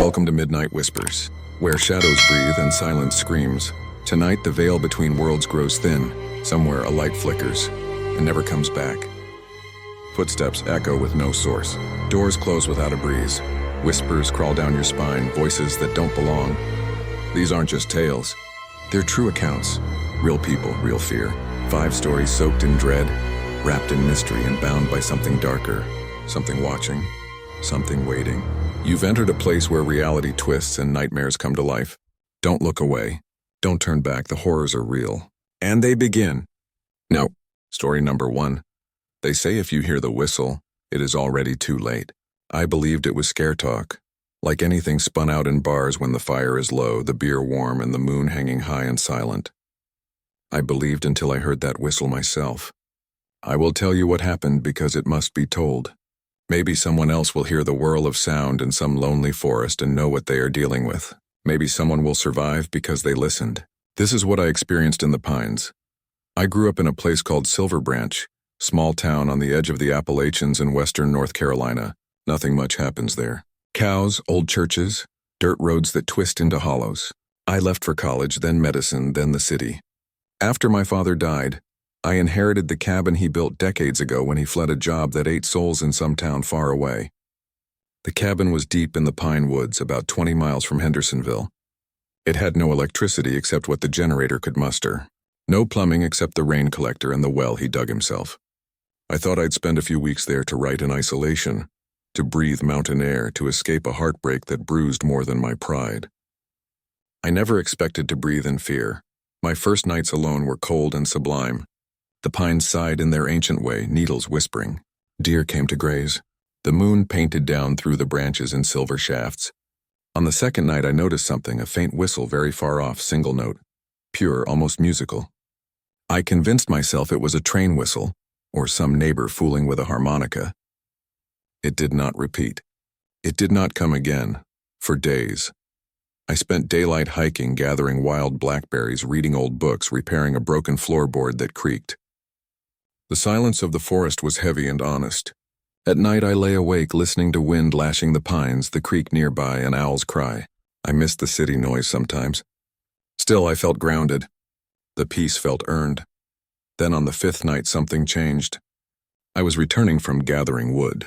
Welcome to Midnight Whispers, where shadows breathe and silence screams. Tonight, the veil between worlds grows thin. Somewhere, a light flickers and never comes back. Footsteps echo with no source. Doors close without a breeze. Whispers crawl down your spine, voices that don't belong. These aren't just tales. They're true accounts. Real people, real fear. 5 stories soaked in dread, wrapped in mystery and bound by something darker. Something watching, something waiting. You've entered a place where reality twists and nightmares come to life. Don't look away. Don't turn back. The horrors are real. And they begin. Now, story number 1. They say if you hear the whistle, it is already too late. I believed it was scare talk. Like anything spun out in bars when the fire is low, the beer warm, and the moon hanging high and silent. I believed until I heard that whistle myself. I will tell you what happened because it must be told. Maybe someone else will hear the whirl of sound in some lonely forest and know what they are dealing with. Maybe someone will survive because they listened. This is what I experienced in the Pines. I grew up in a place called Silver Branch, small town on the edge of the Appalachians in western North Carolina. Nothing much happens there. Cows, old churches, dirt roads that twist into hollows. I left for college, then medicine, then the city. After my father died, I inherited the cabin he built decades ago when he fled a job that ate souls in some town far away. The cabin was deep in the pine woods, about 20 miles from Hendersonville. It had no electricity except what the generator could muster. No plumbing except the rain collector and the well he dug himself. I thought I'd spend a few weeks there to write in isolation, to breathe mountain air, to escape a heartbreak that bruised more than my pride. I never expected to breathe in fear. My first nights alone were cold and sublime. The pines sighed in their ancient way, needles whispering. Deer came to graze. The moon painted down through the branches in silver shafts. On the second night I noticed something, a faint whistle very far off, single note. Pure, almost musical. I convinced myself it was a train whistle, or some neighbor fooling with a harmonica. It did not repeat. It did not come again, for days. I spent daylight hiking, gathering wild blackberries, reading old books, repairing a broken floorboard that creaked. The silence of the forest was heavy and honest. At night I lay awake, listening to wind lashing the pines, the creek nearby, an owl's cry. I missed the city noise sometimes. Still, I felt grounded. The peace felt earned. Then on the 5th night something changed. I was returning from gathering wood.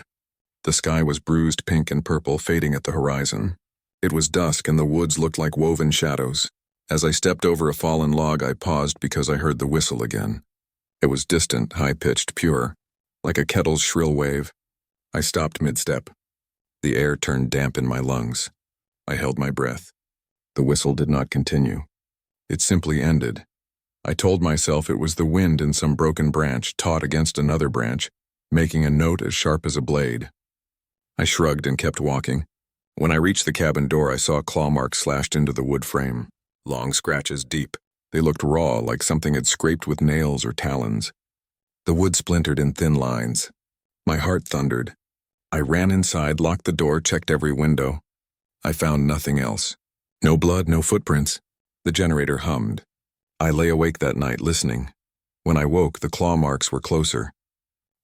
The sky was bruised pink and purple, fading at the horizon. It was dusk and the woods looked like woven shadows. As I stepped over a fallen log, I paused because I heard the whistle again. It was distant, high-pitched, pure, like a kettle's shrill wave. I stopped mid-step. The air turned damp in my lungs. I held my breath. The whistle did not continue. It simply ended. I told myself it was the wind in some broken branch, taut against another branch, making a note as sharp as a blade. I shrugged and kept walking. When I reached the cabin door, I saw claw marks slashed into the wood frame. Long scratches deep. They looked raw, like something had scraped with nails or talons. The wood splintered in thin lines. My heart thundered. I ran inside, locked the door, checked every window. I found nothing else. No blood, no footprints. The generator hummed. I lay awake that night, listening. When I woke, the claw marks were closer.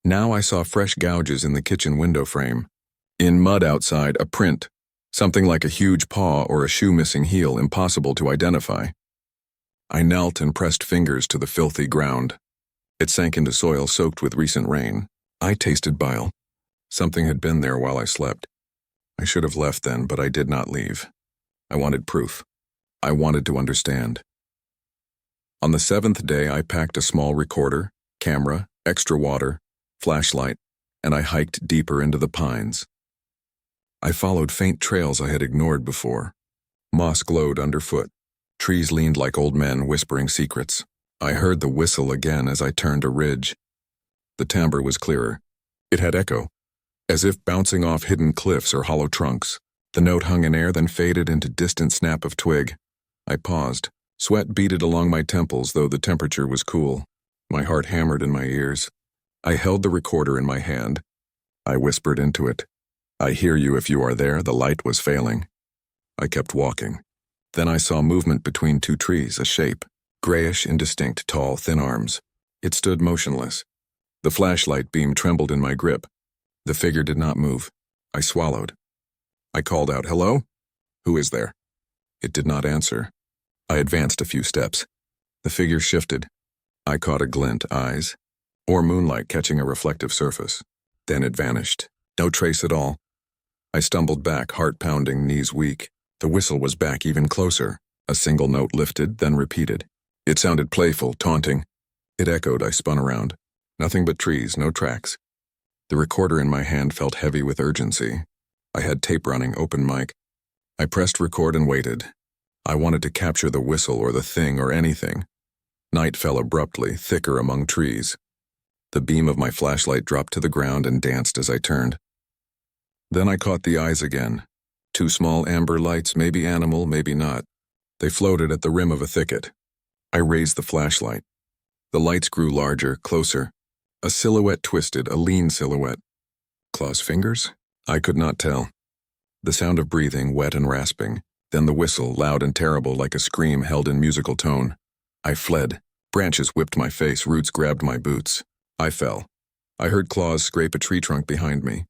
Now I saw fresh gouges in the kitchen window frame. In mud outside, a print. Something like a huge paw or a shoe missing heel, impossible to identify. I knelt and pressed fingers to the filthy ground. It sank into soil soaked with recent rain. I tasted bile. Something had been there while I slept. I should have left then, but I did not leave. I wanted proof. I wanted to understand. On the 7th day, I packed a small recorder, camera, extra water, flashlight, and I hiked deeper into the pines. I followed faint trails I had ignored before. Moss glowed underfoot. Trees leaned like old men whispering secrets. I heard the whistle again as I turned a ridge. The timbre was clearer. It had echo, as if bouncing off hidden cliffs or hollow trunks. The note hung in air, then faded into distant snap of twig. I paused. Sweat beaded along my temples, though the temperature was cool. My heart hammered in my ears. I held the recorder in my hand. I whispered into it. I hear you if you are there. The light was failing. I kept walking. Then I saw movement between 2 trees, a shape, grayish, indistinct, tall, thin arms. It stood motionless. The flashlight beam trembled in my grip. The figure did not move. I swallowed. I called out, "Hello?" Who is there? It did not answer. I advanced a few steps. The figure shifted. I caught a glint, eyes, or moonlight catching a reflective surface. Then it vanished. No trace at all. I stumbled back, heart pounding, knees weak. The whistle was back even closer. A single note lifted, then repeated. It sounded playful, taunting. It echoed. I spun around. Nothing but trees, no tracks. The recorder in my hand felt heavy with urgency. I had tape running, open mic. I pressed record and waited. I wanted to capture the whistle or the thing or anything. Night fell abruptly, thicker among trees. The beam of my flashlight dropped to the ground and danced as I turned. Then I caught the eyes again. Two small amber lights, maybe animal, maybe not. They floated at the rim of a thicket. I raised the flashlight. The lights grew larger, closer. A silhouette twisted, a lean silhouette. Claw's fingers? I could not tell. The sound of breathing, wet and rasping. Then the whistle, loud and terrible, like a scream held in musical tone. I fled. Branches whipped my face, roots grabbed my boots. I fell. I heard claws scrape a tree trunk behind me.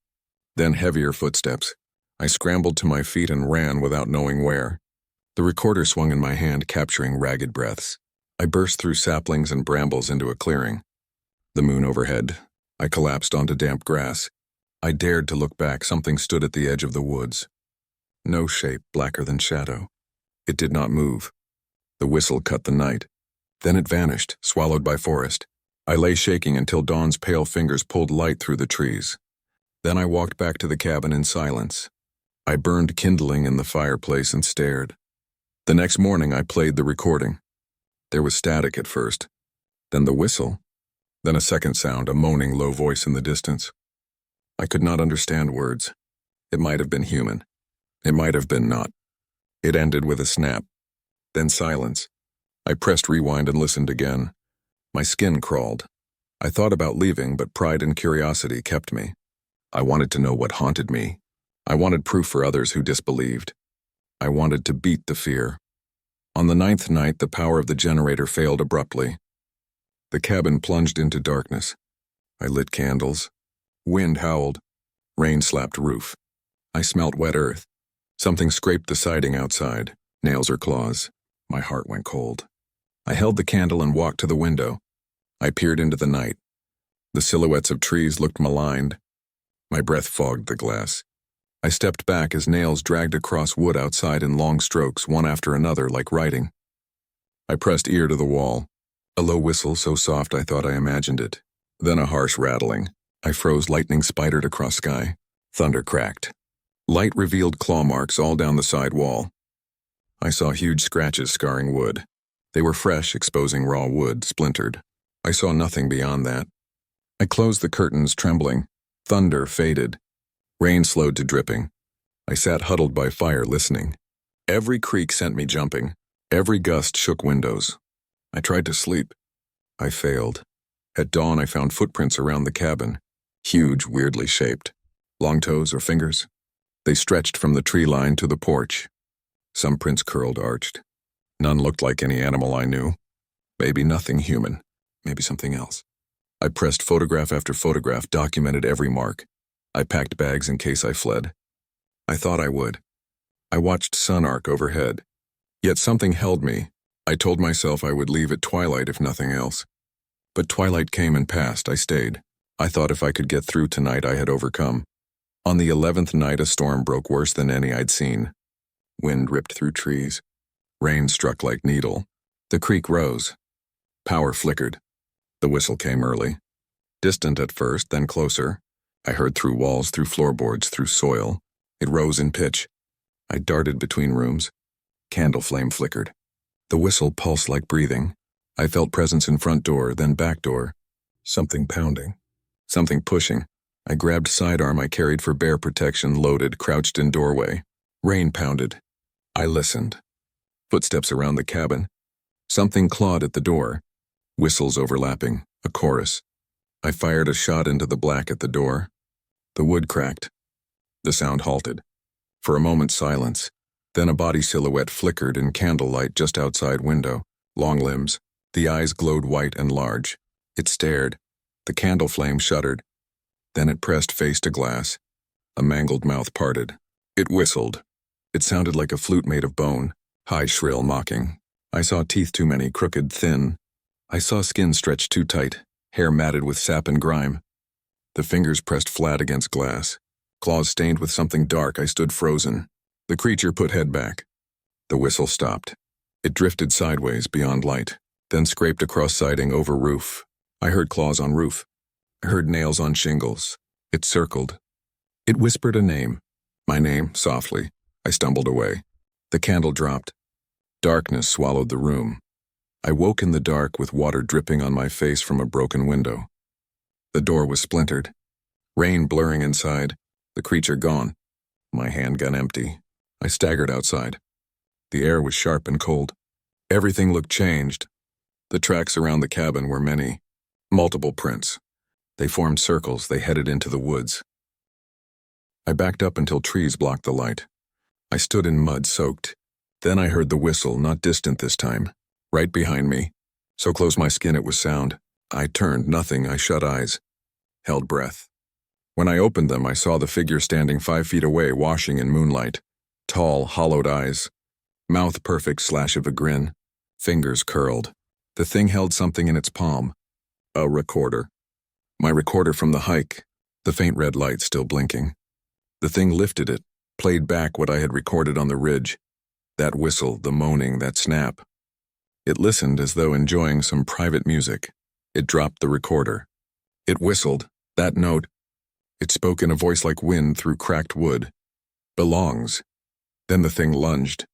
Then heavier footsteps. I scrambled to my feet and ran without knowing where. The recorder swung in my hand, capturing ragged breaths. I burst through saplings and brambles into a clearing. The moon overhead. I collapsed onto damp grass. I dared to look back. Something stood at the edge of the woods. No shape, blacker than shadow. It did not move. The whistle cut the night. Then it vanished, swallowed by forest. I lay shaking until dawn's pale fingers pulled light through the trees. Then I walked back to the cabin in silence. I burned kindling in the fireplace and stared. The next morning I played the recording. There was static at first. Then the whistle. Then a second sound, a moaning low voice in the distance. I could not understand words. It might have been human. It might have been not. It ended with a snap. Then silence. I pressed rewind and listened again. My skin crawled. I thought about leaving, but pride and curiosity kept me. I wanted to know what haunted me. I wanted proof for others who disbelieved. I wanted to beat the fear. On the 9th night, the power of the generator failed abruptly. The cabin plunged into darkness. I lit candles. Wind howled. Rain slapped roof. I smelt wet earth. Something scraped the siding outside, nails or claws. My heart went cold. I held the candle and walked to the window. I peered into the night. The silhouettes of trees looked maligned. My breath fogged the glass. I stepped back as nails dragged across wood outside in long strokes, one after another, like writing. I pressed ear to the wall. A low whistle so soft I thought I imagined it. Then a harsh rattling. I froze. Lightning spidered across sky. Thunder cracked. Light revealed claw marks all down the side wall. I saw huge scratches scarring wood. They were fresh, exposing raw wood, splintered. I saw nothing beyond that. I closed the curtains, trembling. Thunder faded. Rain slowed to dripping. I sat huddled by fire, listening. Every creak sent me jumping. Every gust shook windows. I tried to sleep. I failed. At dawn, I found footprints around the cabin. Huge, weirdly shaped. Long toes or fingers? They stretched from the tree line to the porch. Some prints curled, arched. None looked like any animal I knew. Maybe nothing human. Maybe something else. I pressed photograph after photograph, documented every mark. I packed bags in case I fled. I thought I would. I watched sun arc overhead. Yet something held me. I told myself I would leave at twilight if nothing else. But twilight came and passed. I stayed. I thought if I could get through tonight, I had overcome. On the 11th night, a storm broke worse than any I'd seen. Wind ripped through trees. Rain struck like needle. The creek rose. Power flickered. The whistle came early. Distant at first, then closer. I heard through walls, through floorboards, through soil. It rose in pitch. I darted between rooms. Candle flame flickered. The whistle pulsed like breathing. I felt presence in front door, then back door. Something pounding. Something pushing. I grabbed sidearm I carried for bear protection, loaded, crouched in doorway. Rain pounded. I listened. Footsteps around the cabin. Something clawed at the door. Whistles overlapping. A chorus. I fired a shot into the black at the door. The wood cracked. The sound halted. For a moment, silence. Then a body silhouette flickered in candlelight just outside window. Long limbs. The eyes glowed white and large. It stared. The candle flame shuddered. Then it pressed face to glass. A mangled mouth parted. It whistled. It sounded like a flute made of bone, high, shrill, mocking. I saw teeth too many, crooked, thin. I saw skin stretched too tight, hair matted with sap and grime. The fingers pressed flat against glass. Claws stained with something dark. I stood frozen. The creature put head back. The whistle stopped. It drifted sideways beyond light, then scraped across siding over roof. I heard claws on roof. I heard nails on shingles. It circled. It whispered a name. My name, softly. I stumbled away. The candle dropped. Darkness swallowed the room. I woke in the dark with water dripping on my face from a broken window. The door was splintered. Rain blurring inside. The creature gone. My handgun empty. I staggered outside. The air was sharp and cold. Everything looked changed. The tracks around the cabin were many. Multiple prints. They formed circles. They headed into the woods. I backed up until trees blocked the light. I stood in mud, soaked. Then I heard the whistle, not distant this time. Right behind me. So close my skin it was sound. I turned, nothing. I shut eyes. Held breath. When I opened them, I saw the figure standing 5 feet away, washing in moonlight. Tall, hollowed eyes. Mouth perfect slash of a grin. Fingers curled. The thing held something in its palm. A recorder. My recorder from the hike. The faint red light still blinking. The thing lifted it, played back what I had recorded on the ridge. That whistle, the moaning, that snap. It listened as though enjoying some private music. It dropped the recorder. It whistled, that note. It spoke in a voice like wind through cracked wood. Belongs. Then the thing lunged.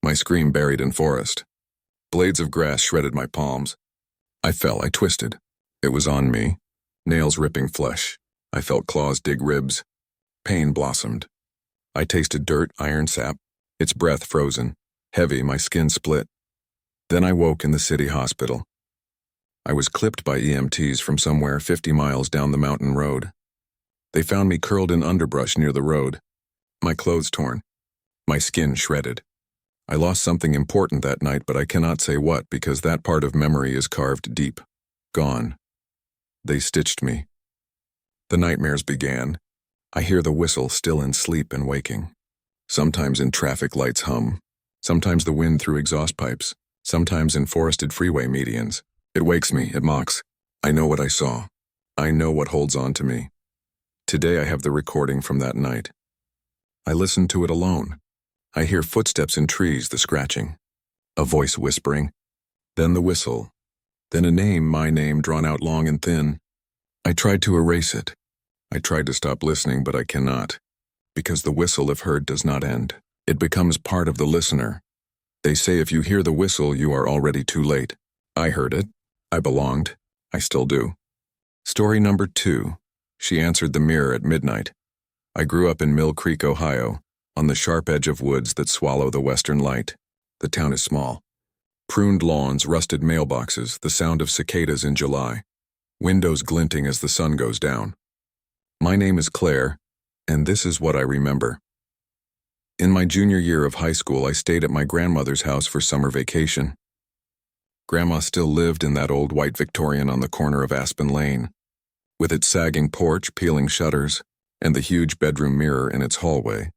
My scream buried in forest. Blades of grass shredded my palms. I fell, I twisted. It was on me. Nails ripping flesh. I felt claws dig ribs. Pain blossomed. I tasted dirt, iron sap. Its breath frozen. Heavy, my skin split. Then I woke in the city hospital. I was clipped by EMTs from somewhere 50 miles down the mountain road. They found me curled in underbrush near the road. My clothes torn. My skin shredded. I lost something important that night, but I cannot say what because that part of memory is carved deep. Gone. They stitched me. The nightmares began. I hear the whistle still in sleep and waking. Sometimes in traffic lights hum. Sometimes the wind through exhaust pipes. Sometimes in forested freeway medians. It wakes me, it mocks. I know what I saw. I know what holds on to me. Today I have the recording from that night. I listen to it alone. I hear footsteps in trees, the scratching. A voice whispering. Then the whistle. Then a name, my name, drawn out long and thin. I tried to erase it. I tried to stop listening, but I cannot. Because the whistle, if heard, does not end. It becomes part of the listener. They say if you hear the whistle, you are already too late. I heard it. I belonged. I still do. Story number 2. She answered the mirror at midnight. I grew up in Mill Creek, Ohio, on the sharp edge of woods that swallow the western light. The town is small. Pruned lawns, rusted mailboxes, the sound of cicadas in July. Windows glinting as the sun goes down. My name is Claire, and this is what I remember. In my junior year of high school, I stayed at my grandmother's house for summer vacation. Grandma still lived in that old white Victorian on the corner of Aspen Lane, with its sagging porch, peeling shutters, and the huge bedroom mirror in its hallway,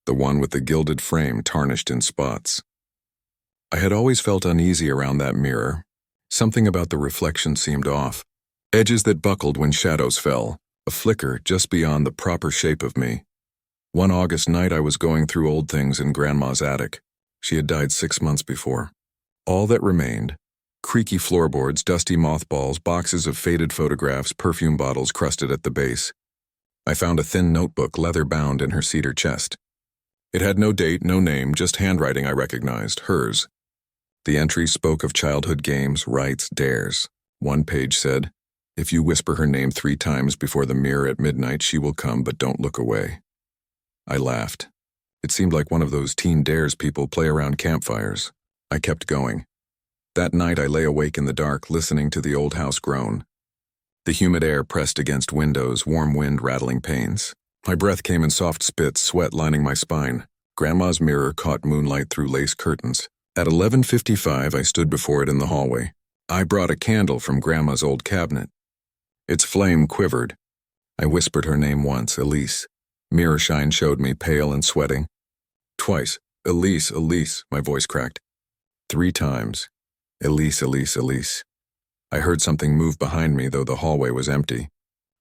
the one with the gilded frame tarnished in spots. I had always felt uneasy around that mirror. Something about the reflection seemed off. Edges that buckled when shadows fell, a flicker just beyond the proper shape of me. One August night I was going through old things in Grandma's attic. She had died 6 months before. All that remained, creaky floorboards, dusty mothballs, boxes of faded photographs, perfume bottles crusted at the base. I found a thin notebook, leather-bound, in her cedar chest. It had no date, no name, just handwriting I recognized, hers. The entry spoke of childhood games, rights, dares. One page said, "If you whisper her name 3 times before the mirror at midnight, she will come, but don't look away." I laughed. It seemed like one of those teen dares people play around campfires. I kept going. That night I lay awake in the dark, listening to the old house groan. The humid air pressed against windows, warm wind rattling panes. My breath came in soft spits, sweat lining my spine. Grandma's mirror caught moonlight through lace curtains. At 11:55, I stood before it in the hallway. I brought a candle from Grandma's old cabinet. Its flame quivered. I whispered her name once, Elise. Mirror shine showed me pale and sweating. Twice. Elise, Elise, my voice cracked. 3 times. Elise, Elise, Elise. I heard something move behind me, though the hallway was empty.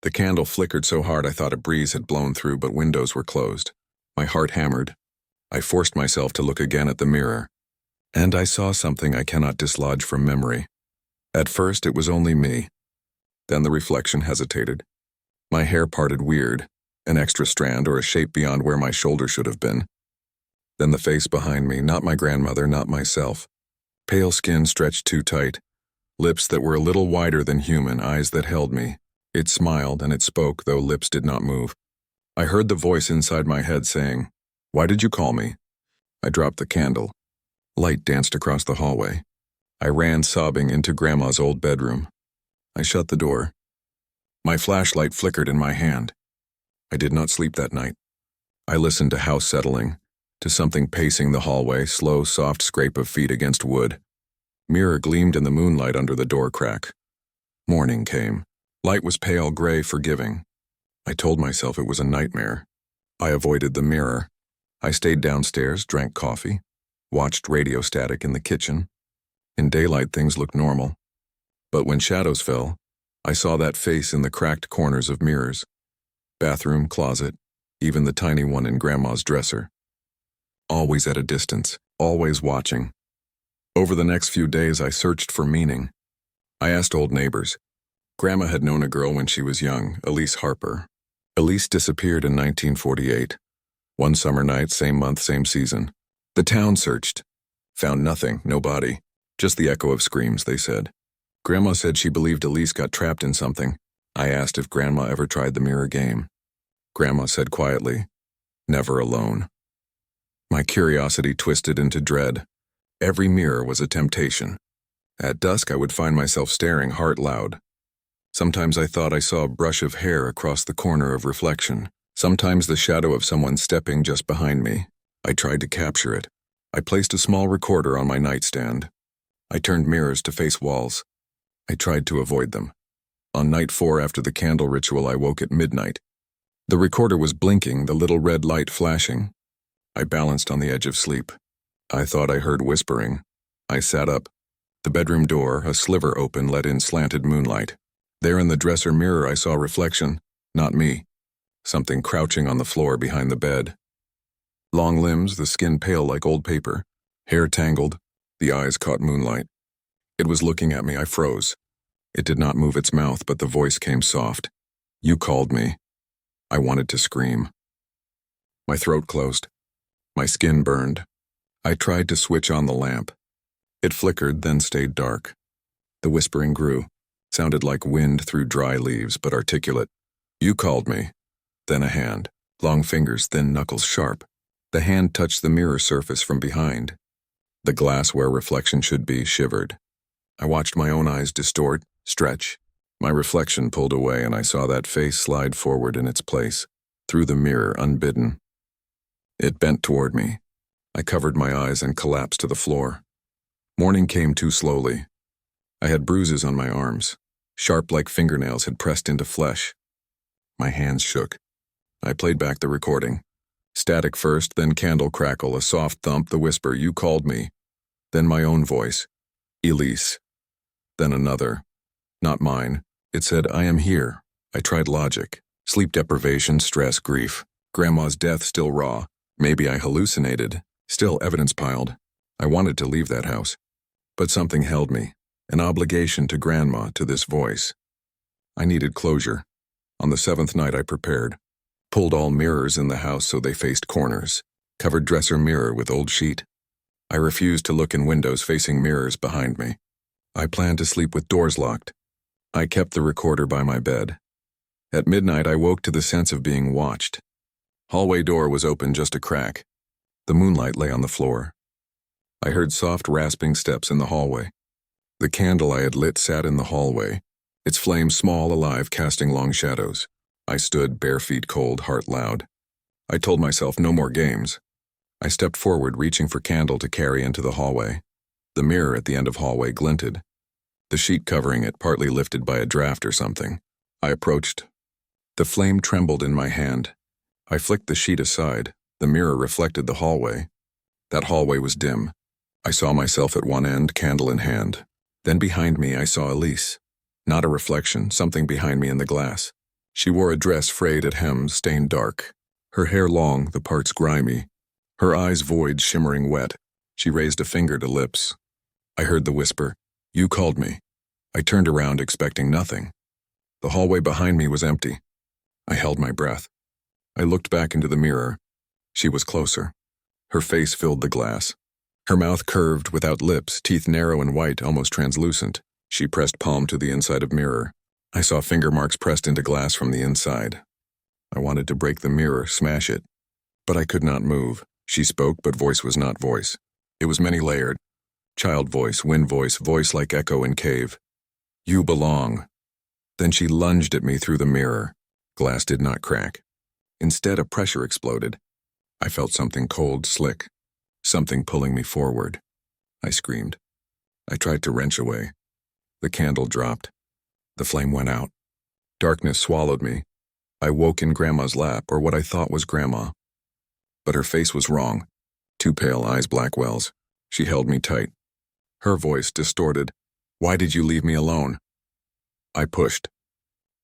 The candle flickered so hard I thought a breeze had blown through, but windows were closed. My heart hammered. I forced myself to look again at the mirror. And I saw something I cannot dislodge from memory. At first, it was only me. Then the reflection hesitated. My hair parted weird, an extra strand or a shape beyond where my shoulder should have been. Then the face behind me, not my grandmother, not myself. Pale skin stretched too tight, lips that were a little wider than human, eyes that held me. It smiled and it spoke, though lips did not move. I heard the voice inside my head saying, "Why did you call me?" I dropped the candle. Light danced across the hallway. I ran sobbing into Grandma's old bedroom. I shut the door. My flashlight flickered in my hand. I did not sleep that night. I listened to house settling, to something pacing the hallway, slow, soft scrape of feet against wood. Mirror gleamed in the moonlight under the door crack. Morning came. Light was pale gray, forgiving. I told myself it was a nightmare. I avoided the mirror. I stayed downstairs, drank coffee, watched radio static in the kitchen. In daylight, things looked normal. But when shadows fell, I saw that face in the cracked corners of mirrors. Bathroom, closet, even the tiny one in Grandma's dresser. Always at a distance, always watching. Over the next few days, I searched for meaning. I asked old neighbors. Grandma had known a girl when she was young, Elise Harper. Elise disappeared in 1948. One summer night, same month, same season. The town searched. Found nothing, no body. Just the echo of screams, they said. Grandma said she believed Elise got trapped in something. I asked if Grandma ever tried the mirror game. Grandma said quietly, "Never alone." My curiosity twisted into dread. Every mirror was a temptation. At dusk, I would find myself staring heart loud. Sometimes I thought I saw a brush of hair across the corner of reflection. Sometimes the shadow of someone stepping just behind me. I tried to capture it. I placed a small recorder on my nightstand. I turned mirrors to face walls. I tried to avoid them. On night 4 after the candle ritual, I woke at midnight. The recorder was blinking, the little red light flashing. I balanced on the edge of sleep. I thought I heard whispering. I sat up. The bedroom door, a sliver open, let in slanted moonlight. There in the dresser mirror I saw reflection, not me. Something crouching on the floor behind the bed. Long limbs, the skin pale like old paper. Hair tangled, the eyes caught moonlight. It was looking at me. I froze. It did not move its mouth, but the voice came soft. "You called me." I wanted to scream. My throat closed. My skin burned. I tried to switch on the lamp. It flickered, then stayed dark. The whispering grew. Sounded like wind through dry leaves, but articulate. "You called me." Then a hand. Long fingers, thin knuckles sharp. The hand touched the mirror surface from behind. The glass where reflection should be shivered. I watched my own eyes distort, stretch. My reflection pulled away, and I saw that face slide forward in its place, through the mirror unbidden. It bent toward me. I covered my eyes and collapsed to the floor. Morning came too slowly. I had bruises on my arms. Sharp like fingernails had pressed into flesh. My hands shook. I played back the recording. Static first, then candle crackle, a soft thump, the whisper, "You called me." Then my own voice, "Elise." Then another. Not mine. It said, "I am here." I tried logic. Sleep deprivation, stress, grief. Grandma's death still raw. Maybe I hallucinated. Still evidence piled. I wanted to leave that house. But something held me. An obligation to Grandma, to this voice. I needed closure. On the 7th night I prepared. Pulled all mirrors in the house so they faced corners. Covered dresser mirror with old sheet. I refused to look in windows facing mirrors behind me. I planned to sleep with doors locked. I kept the recorder by my bed. At midnight I woke to the sense of being watched. Hallway door was open just a crack. The moonlight lay on the floor. I heard soft rasping steps in the hallway. The candle I had lit sat in the hallway, its flame small, alive, casting long shadows. I stood, bare feet cold, heart loud. I told myself no more games. I stepped forward, reaching for candle to carry into the hallway. The mirror at the end of hallway glinted. The sheet covering it partly lifted by a draft or something. I approached. The flame trembled in my hand. I flicked the sheet aside. The mirror reflected the hallway. That hallway was dim. I saw myself at one end, candle in hand. Then behind me I saw Elise. Not a reflection, something behind me in the glass. She wore a dress frayed at hems, stained dark. Her hair long, the parts grimy. Her eyes void, shimmering wet. She raised a finger to lips. I heard the whisper, "You called me." I turned around, expecting nothing. The hallway behind me was empty. I held my breath. I looked back into the mirror. She was closer. Her face filled the glass. Her mouth curved, without lips, teeth narrow and white, almost translucent. She pressed palm to the inside of mirror. I saw finger marks pressed into glass from the inside. I wanted to break the mirror, smash it. But I could not move. She spoke, but voice was not voice. It was many-layered. Child voice, wind voice, voice like echo in cave. "You belong." Then she lunged at me through the mirror. Glass did not crack. Instead, a pressure exploded. I felt something cold, slick. Something pulling me forward. I screamed. I tried to wrench away. The candle dropped. The flame went out. Darkness swallowed me. I woke in Grandma's lap, or what I thought was Grandma. But her face was wrong. Two pale eyes, black wells. She held me tight. Her voice distorted. "Why did you leave me alone?" I pushed.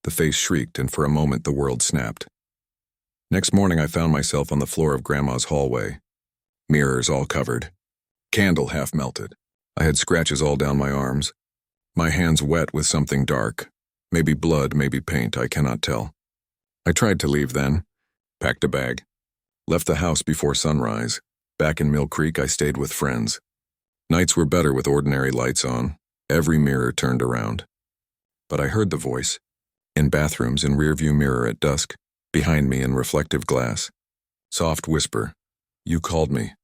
The face shrieked, and for a moment the world snapped. Next morning I found myself on the floor of Grandma's hallway. Mirrors all covered. Candle half melted. I had scratches all down my arms. My hands wet with something dark. Maybe blood, maybe paint, I cannot tell. I tried to leave then. Packed a bag. Left the house before sunrise. Back in Mill Creek I stayed with friends. Nights were better with ordinary lights on. Every mirror turned around. But I heard the voice. In bathrooms, in rearview mirror at dusk. Behind me in reflective glass. Soft whisper. "You called me."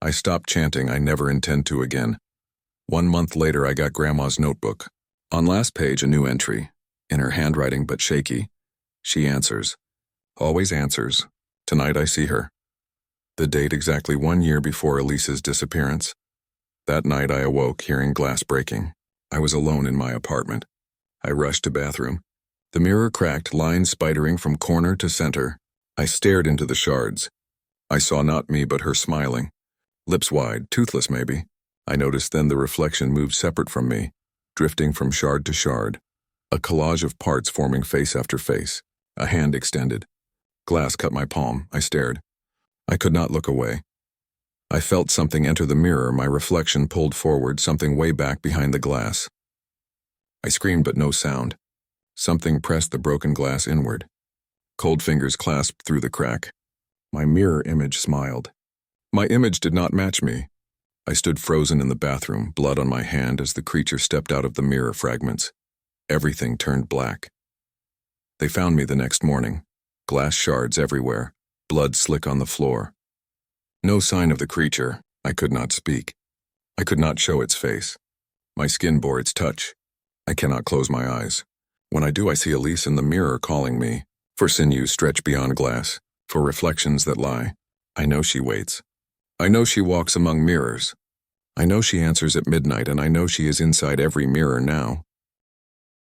I stopped chanting, "I never intend to again." 1 month later I got Grandma's notebook. On last page a new entry. In her handwriting but shaky. She answers. Always answers. Tonight I see her. The date exactly 1 year before Elise's disappearance. That night I awoke hearing glass breaking. I was alone in my apartment. I rushed to bathroom. The mirror cracked, lines spidering from corner to center. I stared into the shards. I saw not me but her smiling. Lips wide, toothless maybe. I noticed then the reflection moved separate from me, drifting from shard to shard. A collage of parts forming face after face. A hand extended. Glass cut my palm. I stared. I could not look away. I felt something enter the mirror, my reflection pulled forward, something way back behind the glass. I screamed but no sound. Something pressed the broken glass inward. Cold fingers clasped through the crack. My mirror image smiled. My image did not match me. I stood frozen in the bathroom, blood on my hand as the creature stepped out of the mirror fragments. Everything turned black. They found me the next morning. Glass shards everywhere, blood slick on the floor. No sign of the creature. I could not speak. I could not show its face. My skin bore its touch. I cannot close my eyes. When I do, I see Elise in the mirror calling me, for sinews stretch beyond glass, for reflections that lie. I know she waits. I know she walks among mirrors. I know she answers at midnight, and I know she is inside every mirror now.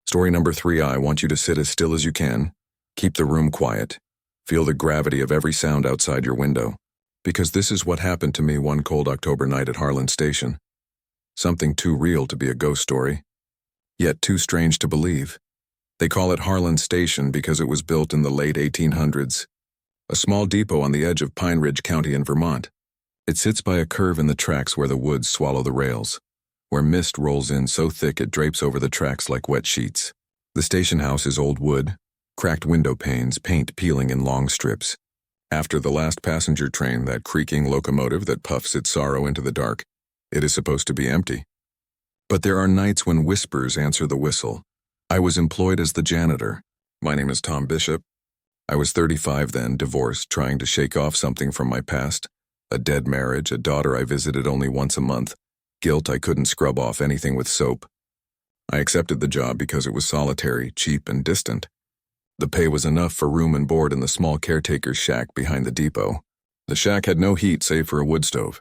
Story number 3. I want you to sit as still as you can. Keep the room quiet. Feel the gravity of every sound outside your window. Because this is what happened to me one cold October night at Harlan Station. Something too real to be a ghost story, yet too strange to believe. They call it Harlan Station because it was built in the late 1800s. A small depot on the edge of Pine Ridge County in Vermont. It sits by a curve in the tracks where the woods swallow the rails, where mist rolls in so thick it drapes over the tracks like wet sheets. The station house is old wood, cracked window panes, paint peeling in long strips. After the last passenger train, that creaking locomotive that puffs its sorrow into the dark, it is supposed to be empty. But there are nights when whispers answer the whistle. I was employed as the janitor. My name is Tom Bishop. I was 35 then, divorced, trying to shake off something from my past. A dead marriage, a daughter I visited only once a month, guilt I couldn't scrub off anything with soap. I accepted the job because it was solitary, cheap, and distant. The pay was enough for room and board in the small caretaker's shack behind the depot. The shack had no heat save for a wood stove.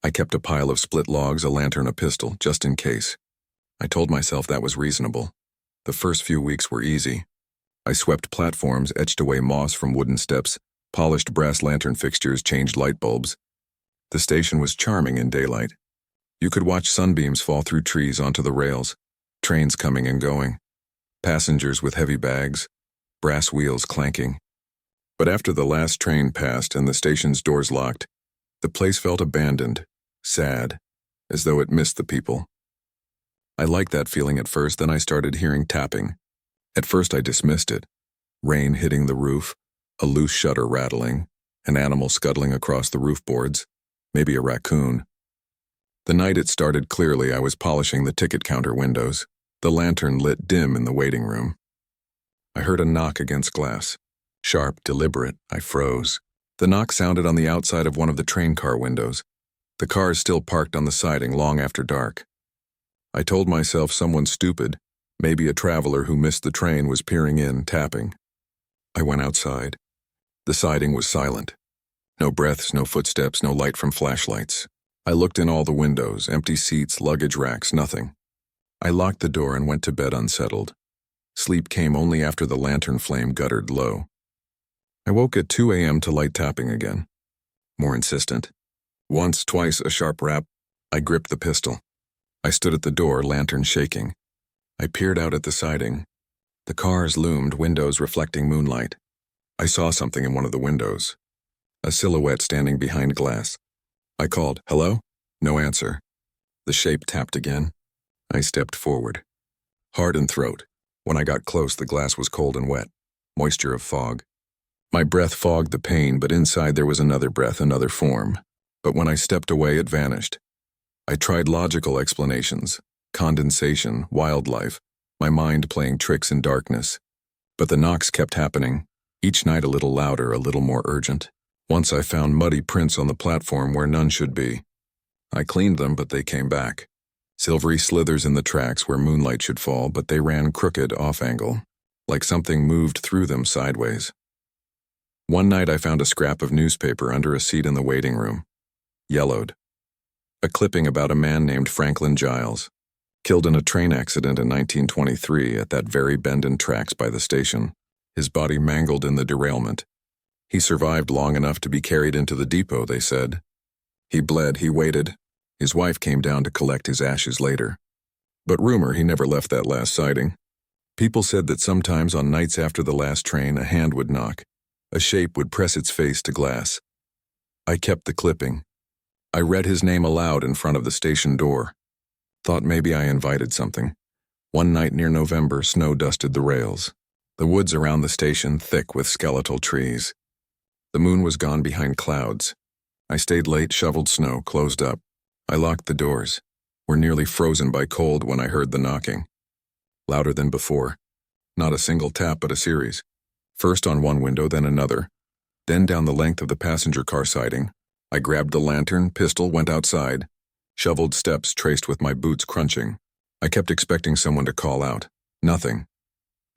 I kept a pile of split logs, a lantern, a pistol, just in case. I told myself that was reasonable. The first few weeks were easy. I swept platforms, etched away moss from wooden steps, Polished brass lantern fixtures changed light bulbs. The station was charming in daylight. You could watch sunbeams fall through trees onto the rails, trains coming and going, passengers with heavy bags, brass wheels clanking. But after the last train passed and the station's doors locked, the place felt abandoned, sad, as though it missed the people. I liked that feeling at first, then I started hearing tapping. At first I dismissed it. Rain hitting the roof, a loose shutter rattling, an animal scuttling across the roof boards, maybe a raccoon. The night it started clearly, I was polishing the ticket counter windows. The lantern lit dim in the waiting room. I heard a knock against glass. Sharp, deliberate, I froze. The knock sounded on the outside of one of the train car windows. The cars still parked on the siding long after dark. I told myself someone stupid, maybe a traveler who missed the train, was peering in, tapping. I went outside. The siding was silent. No breaths, no footsteps, no light from flashlights. I looked in all the windows, empty seats, luggage racks, nothing. I locked the door and went to bed unsettled. Sleep came only after the lantern flame guttered low. I woke at 2 a.m. to light tapping again. More insistent. Once, twice, a sharp rap. I gripped the pistol. I stood at the door, lantern shaking. I peered out at the siding. The cars loomed, windows reflecting moonlight. I saw something in one of the windows. A silhouette standing behind glass. I called, "Hello?" No answer. The shape tapped again. I stepped forward. Heart and throat. When I got close, the glass was cold and wet. Moisture of fog. My breath fogged the pain, but inside there was another breath, another form. But when I stepped away, it vanished. I tried logical explanations. Condensation, wildlife, my mind playing tricks in darkness. But the knocks kept happening, each night a little louder, a little more urgent. Once I found muddy prints on the platform where none should be. I cleaned them, but they came back. Silvery slithers in the tracks where moonlight should fall, but they ran crooked, off-angle, like something moved through them sideways. One night I found a scrap of newspaper under a seat in the waiting room. Yellowed. A clipping about a man named Franklin Giles, killed in a train accident in 1923 at that very bend in tracks by the station, his body mangled in the derailment. He survived long enough to be carried into the depot, they said. He bled, he waited. His wife came down to collect his ashes later. But rumor he never left that last sighting. People said that sometimes on nights after the last train, a hand would knock. A shape would press its face to glass. I kept the clipping. I read his name aloud in front of the station door. Thought maybe I invited something. One night near November, snow dusted the rails. The woods around the station thick with skeletal trees. The moon was gone behind clouds. I stayed late, shoveled snow, closed up. I locked the doors. Were nearly frozen by cold when I heard the knocking. Louder than before. Not a single tap, but a series. First on one window, then another. Then down the length of the passenger car siding. I grabbed the lantern, pistol, went outside. Shoveled steps traced with my boots crunching. I kept expecting someone to call out. Nothing.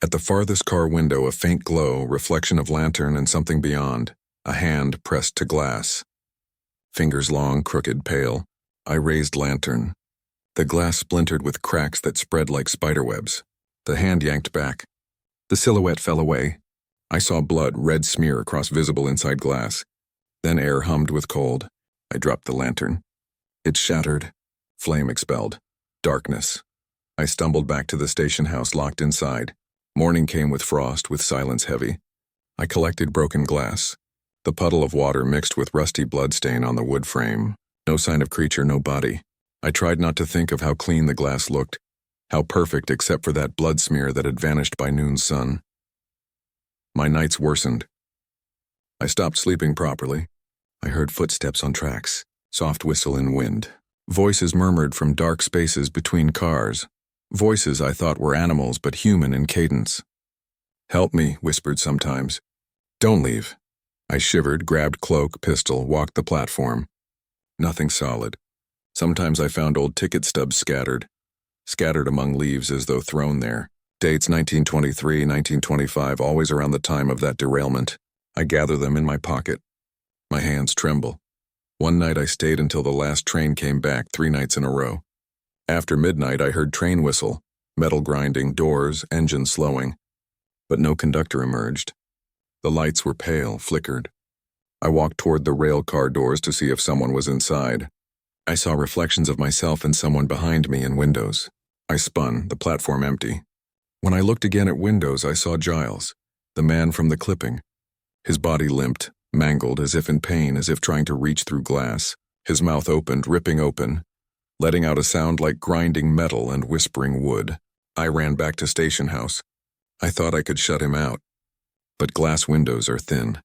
At the farthest car window, a faint glow, reflection of lantern and something beyond. A hand pressed to glass. Fingers long, crooked, pale. I raised lantern. The glass splintered with cracks that spread like spiderwebs. The hand yanked back. The silhouette fell away. I saw blood, red smear across visible inside glass. Then air hummed with cold. I dropped the lantern. It shattered. Flame expelled. Darkness. I stumbled back to the station house, locked inside. Morning came with frost, with silence heavy. I collected broken glass. The puddle of water mixed with rusty bloodstain on the wood frame. No sign of creature, no body. I tried not to think of how clean the glass looked, how perfect except for that blood smear that had vanished by noon's sun. My nights worsened. I stopped sleeping properly. I heard footsteps on tracks, soft whistle in wind. Voices murmured from dark spaces between cars. Voices I thought were animals but human in cadence. "Help me," whispered sometimes. "Don't leave." I shivered, grabbed cloak, pistol, walked the platform. Nothing solid. Sometimes I found old ticket stubs scattered among leaves as though thrown there. Dates 1923, 1925, always around the time of that derailment. I gather them in my pocket. My hands tremble. One night I stayed until the last train came back, 3 nights in a row. After midnight I heard train whistle, metal grinding, doors, engine slowing. But no conductor emerged. The lights were pale, flickered. I walked toward the rail car doors to see if someone was inside. I saw reflections of myself and someone behind me in windows. I spun, the platform empty. When I looked again at windows, I saw Giles, the man from the clipping. His body limped, mangled, as if in pain, as if trying to reach through glass. His mouth opened, ripping open, letting out a sound like grinding metal and whispering wood. I ran back to station house. I thought I could shut him out. But glass windows are thin.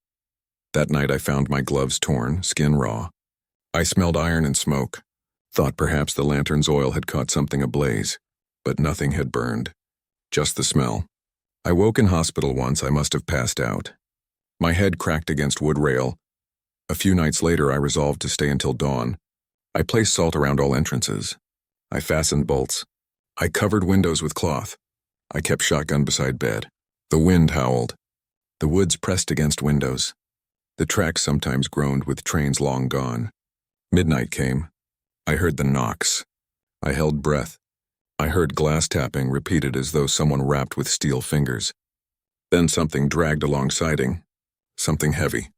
That night I found my gloves torn, skin raw. I smelled iron and smoke. Thought perhaps the lantern's oil had caught something ablaze. But nothing had burned. Just the smell. I woke in hospital once. I must have passed out. My head cracked against wood rail. A few nights later I resolved to stay until dawn. I placed salt around all entrances. I fastened bolts. I covered windows with cloth. I kept shotgun beside bed. The wind howled. The woods pressed against windows. The tracks sometimes groaned with trains long gone. Midnight came. I heard the knocks. I held breath. I heard glass tapping repeated as though someone rapped with steel fingers. Then something dragged along siding. Something heavy.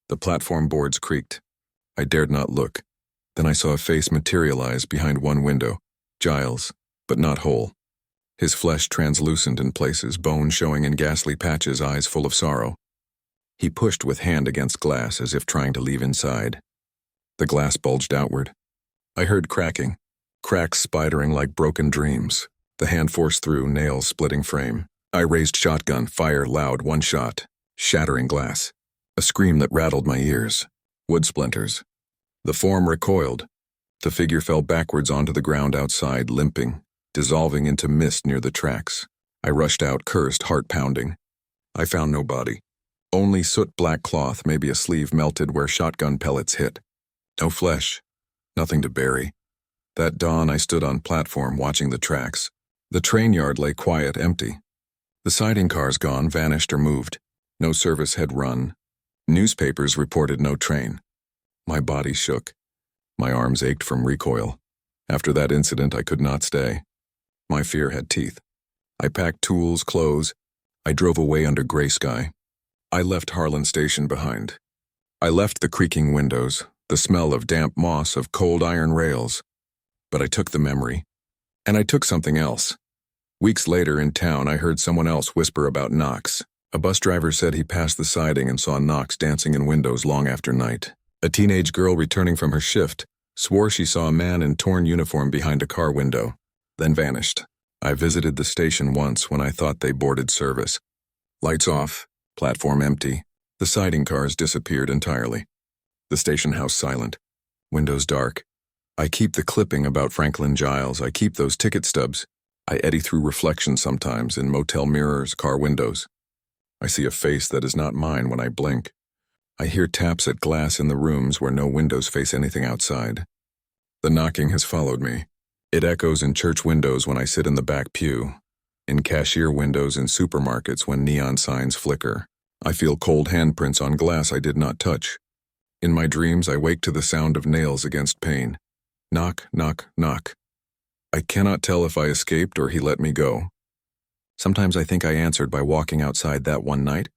The platform boards creaked. I dared not look. Then I saw a face materialize behind one window. Giles, but not whole. His flesh translucent in places, bone showing in ghastly patches, eyes full of sorrow. He pushed with hand against glass as if trying to leave inside. The glass bulged outward. I heard cracking. Cracks spidering like broken dreams. The hand forced through, nails splitting frame. I raised shotgun, fire loud, one shot. Shattering glass. A scream that rattled my ears. Wood splinters. The form recoiled. The figure fell backwards onto the ground outside, limping, dissolving into mist near the tracks. I rushed out, cursed, heart pounding. I found no body. Only soot-black cloth, maybe a sleeve melted where shotgun pellets hit. No flesh. Nothing to bury. That dawn I stood on platform watching the tracks. The train yard lay quiet, empty. The siding cars gone, vanished or moved. No service had run. Newspapers reported no train. My body shook. My arms ached from recoil. After that incident, I could not stay. My fear had teeth. I packed tools, clothes. I drove away under gray sky. I left Harlan Station behind. I left the creaking windows, the smell of damp moss, of cold iron rails. But I took the memory. And I took something else. Weeks later in town, I heard someone else whisper about Knox. A bus driver said he passed the siding and saw Knox dancing in windows long after night. A teenage girl returning from her shift swore she saw a man in torn uniform behind a car window, then vanished. I visited the station once when I thought they boarded service. Lights off, platform empty. The siding cars disappeared entirely. The station house silent, windows dark. I keep the clipping about Franklin Giles. I keep those ticket stubs. I eddy through reflections sometimes in motel mirrors, car windows. I see a face that is not mine when I blink. I hear taps at glass in the rooms where no windows face anything outside. The knocking has followed me. It echoes in church windows when I sit in the back pew, in cashier windows in supermarkets when neon signs flicker. I feel cold handprints on glass I did not touch. In my dreams, I wake to the sound of nails against pane. Knock, knock, knock. I cannot tell if I escaped or he let me go. Sometimes I think I answered by walking outside that one night,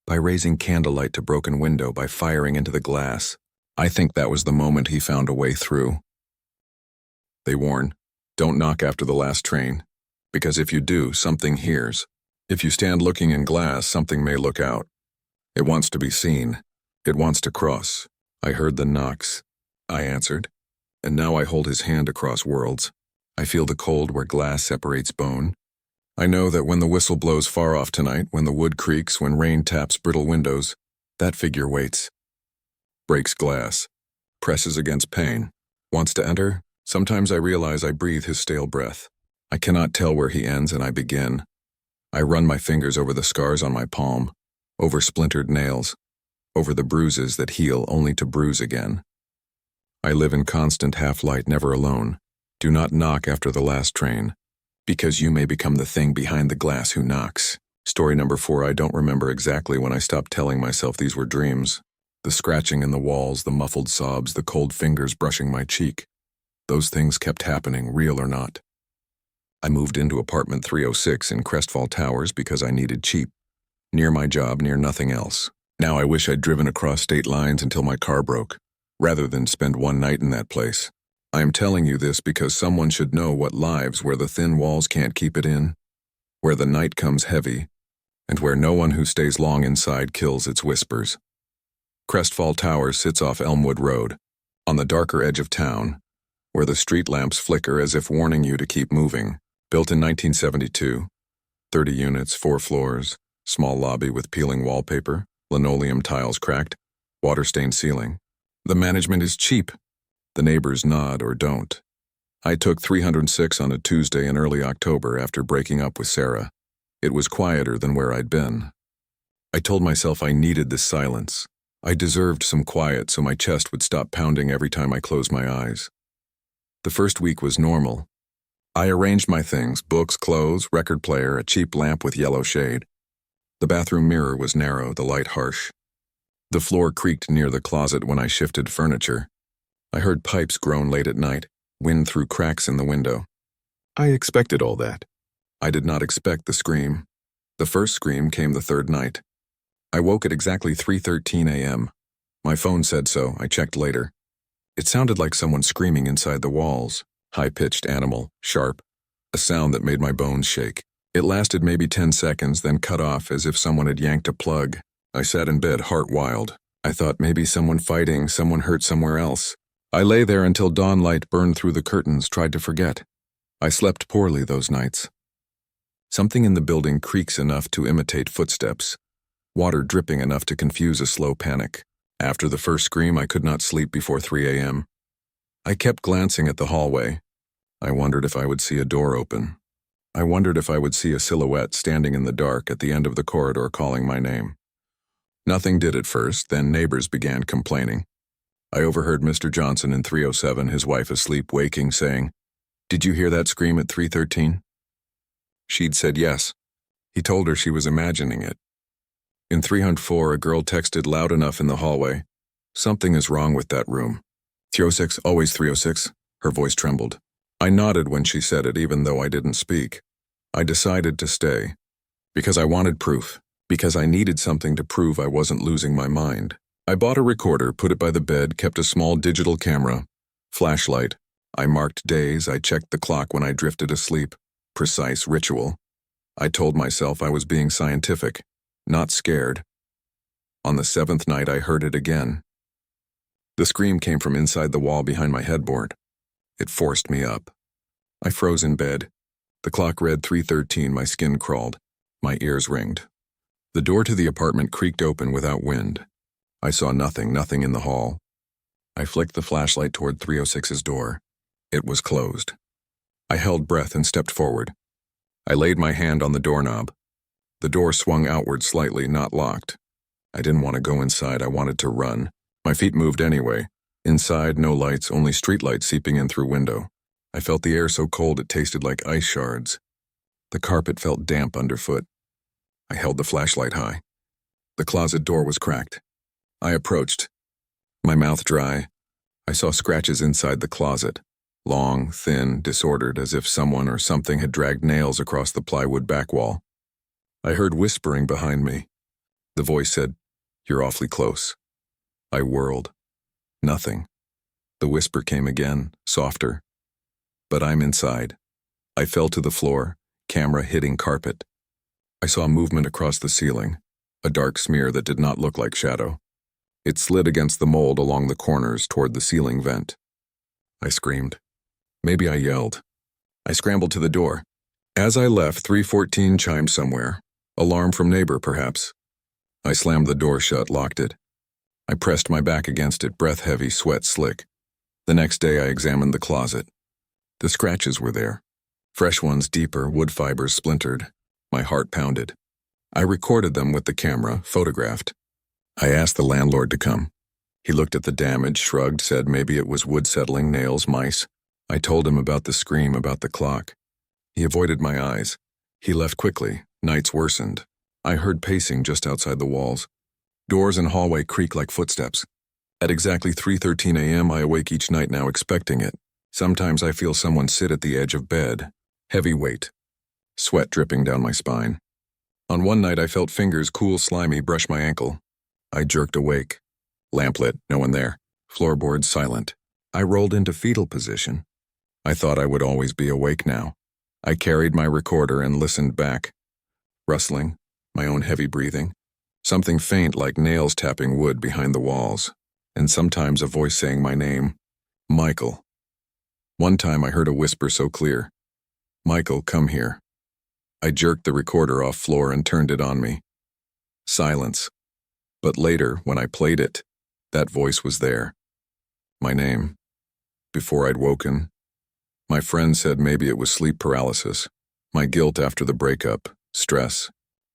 by raising candlelight to broken window, by firing into the glass. I think that was the moment he found a way through. They warn, don't knock after the last train, because if you do, something hears. If you stand looking in glass, something may look out. It wants to be seen. It wants to cross. I heard the knocks. I answered, and now I hold his hand across worlds. I feel the cold where glass separates bone. I know that when the whistle blows far off tonight, when the wood creaks, when rain taps brittle windows, that figure waits. Breaks glass. Presses against pane. Wants to enter. Sometimes I realize I breathe his stale breath. I cannot tell where he ends and I begin. I run my fingers over the scars on my palm, over splintered nails, over the bruises that heal only to bruise again. I live in constant half-light, never alone. Do not knock after the last train, because you may become the thing behind the glass who knocks. Story number 4. I don't remember exactly when I stopped telling myself these were dreams. The scratching in the walls, the muffled sobs, the cold fingers brushing my cheek. Those things kept happening, real or not. I moved into apartment 306 in Crestfall Towers because I needed cheap. Near my job, near nothing else. Now I wish I'd driven across state lines until my car broke, rather than spend one night in that place. I am telling you this because someone should know what lives where the thin walls can't keep it in, where the night comes heavy, and where no one who stays long inside kills its whispers. Crestfall Tower sits off Elmwood Road, on the darker edge of town, where the street lamps flicker as if warning you to keep moving. Built in 1972, 30 units, 4 floors, small lobby with peeling wallpaper, linoleum tiles cracked, water-stained ceiling. The management is cheap. The neighbors nod or don't. I took 306 on a Tuesday in early October after breaking up with Sarah. It was quieter than where I'd been. I told myself I needed this silence. I deserved some quiet so my chest would stop pounding every time I closed my eyes. The first week was normal. I arranged my things, books, clothes, record player, a cheap lamp with yellow shade. The bathroom mirror was narrow, the light harsh. The floor creaked near the closet when I shifted furniture. I heard pipes groan late at night, wind through cracks in the window. I expected all that. I did not expect the scream. The first scream came the third night. I woke at exactly 3:13 a.m. My phone said so, I checked later. It sounded like someone screaming inside the walls. High-pitched, animal, sharp, a sound that made my bones shake. It lasted maybe 10 seconds, then cut off as if someone had yanked a plug. I sat in bed, heart wild. I thought maybe someone fighting, someone hurt somewhere else. I lay there until dawn light burned through the curtains, tried to forget. I slept poorly those nights. Something in the building creaks enough to imitate footsteps, water dripping enough to confuse a slow panic. After the first scream, I could not sleep before 3 a.m. I kept glancing at the hallway. I wondered if I would see a door open. I wondered if I would see a silhouette standing in the dark at the end of the corridor calling my name. Nothing did at first, then neighbors began complaining. I overheard Mr. Johnson in 307, his wife asleep, waking, saying, "Did you hear that scream at 3:13? She'd said yes. He told her she was imagining it. In 304, a girl texted loud enough in the hallway, "Something is wrong with that room." 306, always 306. Her voice trembled. I nodded when she said it, even though I didn't speak. I decided to stay. Because I wanted proof. Because I needed something to prove I wasn't losing my mind. I bought a recorder, put it by the bed, kept a small digital camera, flashlight. I marked days, I checked the clock when I drifted asleep. Precise ritual. I told myself I was being scientific, not scared. On the 7th night, I heard it again. The scream came from inside the wall behind my headboard. It forced me up. I froze in bed. The clock read 3:13, my skin crawled. My ears ringed. The door to the apartment creaked open without wind. I saw nothing in the hall. I flicked the flashlight toward 306's door. It was closed. I held breath and stepped forward. I laid my hand on the doorknob. The door swung outward slightly, not locked. I didn't want to go inside, I wanted to run. My feet moved anyway. Inside, no lights, only streetlights seeping in through window. I felt the air so cold it tasted like ice shards. The carpet felt damp underfoot. I held the flashlight high. The closet door was cracked. I approached. My mouth dry. I saw scratches inside the closet. Long, thin, disordered, as if someone or something had dragged nails across the plywood back wall. I heard whispering behind me. The voice said, "You're awfully close." I whirled. Nothing. The whisper came again, softer. But I'm inside. I fell to the floor, camera hitting carpet. I saw movement across the ceiling, a dark smear that did not look like shadow. It slid against the mold along the corners toward the ceiling vent. I screamed. Maybe I yelled. I scrambled to the door. As I left, 3:14 chimed somewhere. Alarm from neighbor, perhaps. I slammed the door shut, locked it. I pressed my back against it, breath heavy, sweat slick. The next day I examined the closet. The scratches were there. Fresh ones, deeper, wood fibers splintered. My heart pounded. I recorded them with the camera, photographed. I asked the landlord to come. He looked at the damage, shrugged, said maybe it was wood settling, nails, mice. I told him about the scream, about the clock. He avoided my eyes. He left quickly. Nights worsened. I heard pacing just outside the walls. Doors and hallway creak like footsteps. At exactly 3:13 a.m., I awake each night now expecting it. Sometimes I feel someone sit at the edge of bed. Heavy weight. Sweat dripping down my spine. On one night I felt fingers, cool, slimy, brush my ankle. I jerked awake. Lamp lit, no one there. Floorboard silent. I rolled into fetal position. I thought I would always be awake now. I carried my recorder and listened back. Rustling, my own heavy breathing. Something faint like nails tapping wood behind the walls. And sometimes a voice saying my name. Michael. One time I heard a whisper so clear. Michael, come here. I jerked the recorder off floor and turned it on me. Silence. But later, when I played it, that voice was there. My name. Before I'd woken. My friend said maybe it was sleep paralysis. My guilt after the breakup, stress.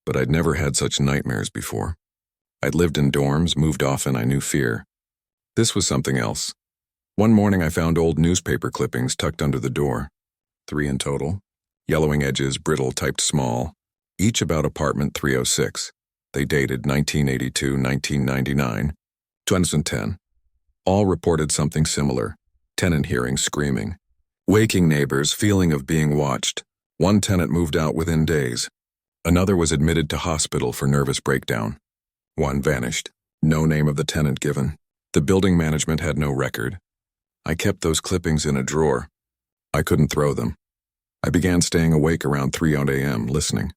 But I'd never had such nightmares before. I'd lived in dorms, moved often, I knew fear. This was something else. One morning I found old newspaper clippings tucked under the door. 3 in total. Yellowing edges, brittle, typed small. Each about apartment 306. They dated 1982, 1999, 2010. All reported something similar. Tenant hearing screaming. Waking neighbors, feeling of being watched. One tenant moved out within days. Another was admitted to hospital for nervous breakdown. One vanished. No name of the tenant given. The building management had no record. I kept those clippings in a drawer. I couldn't throw them. I began staying awake around 3 a.m., listening.